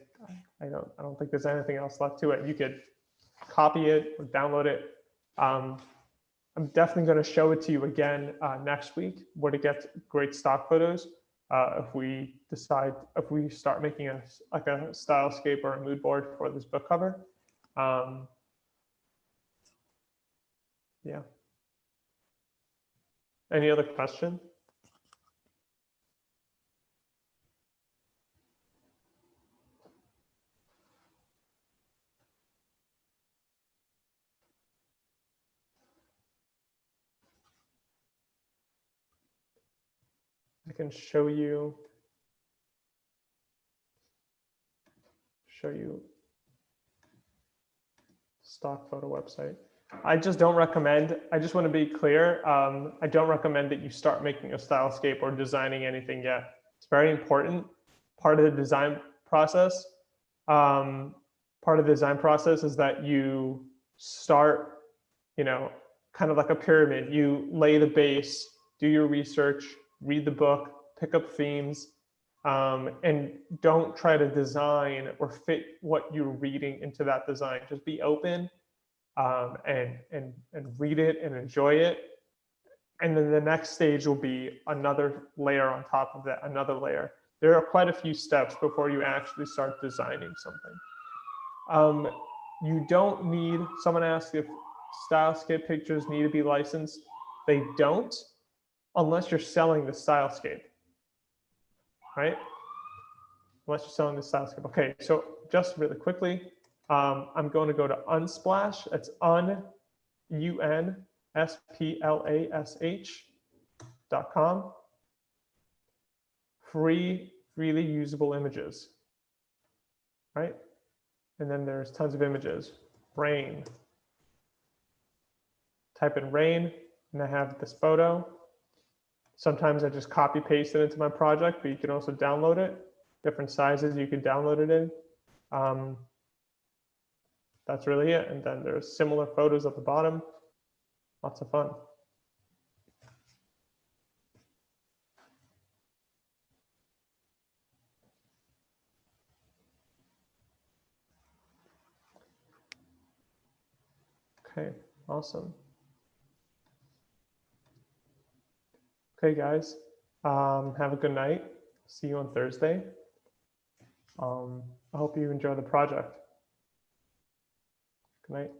I don't think there's anything else left to it. You could copy it or download it. I'm definitely going to show it to you again next week, where to get great stock photos. If we start making a stylescape or a mood board for this book cover. Yeah. Any other question? I can show you stock photo website. I just don't recommend, I just want to be clear, I don't recommend that you start making a stylescape or designing anything yet. It's very important. Part of the design process, is that you start, kind of like a pyramid. You lay the base, do your research, read the book, pick up themes, and don't try to design or fit what you're reading into that design. Just be open, and read it and enjoy it. And then the next stage will be another layer on top of that, another layer. There are quite a few steps before you actually start designing something. You don't need, someone asked if Stylescape pictures need to be licensed. They don't, unless you're selling the Stylescape, right? Unless you're selling the Stylescape. Okay, so just really quickly, I'm going to go to Unsplash. That's UNSPLASH.com. Freely usable images, right? And then there's tons of images. Rain. Type in rain, and I have this photo. Sometimes I just copy paste it into my project, but you can also download it. Different sizes you can download it in. That's really it. And then there's similar photos at the bottom. Lots of fun. Okay, awesome. Okay, guys, have a good night. See you on Thursday. I hope you enjoy the project. Good night.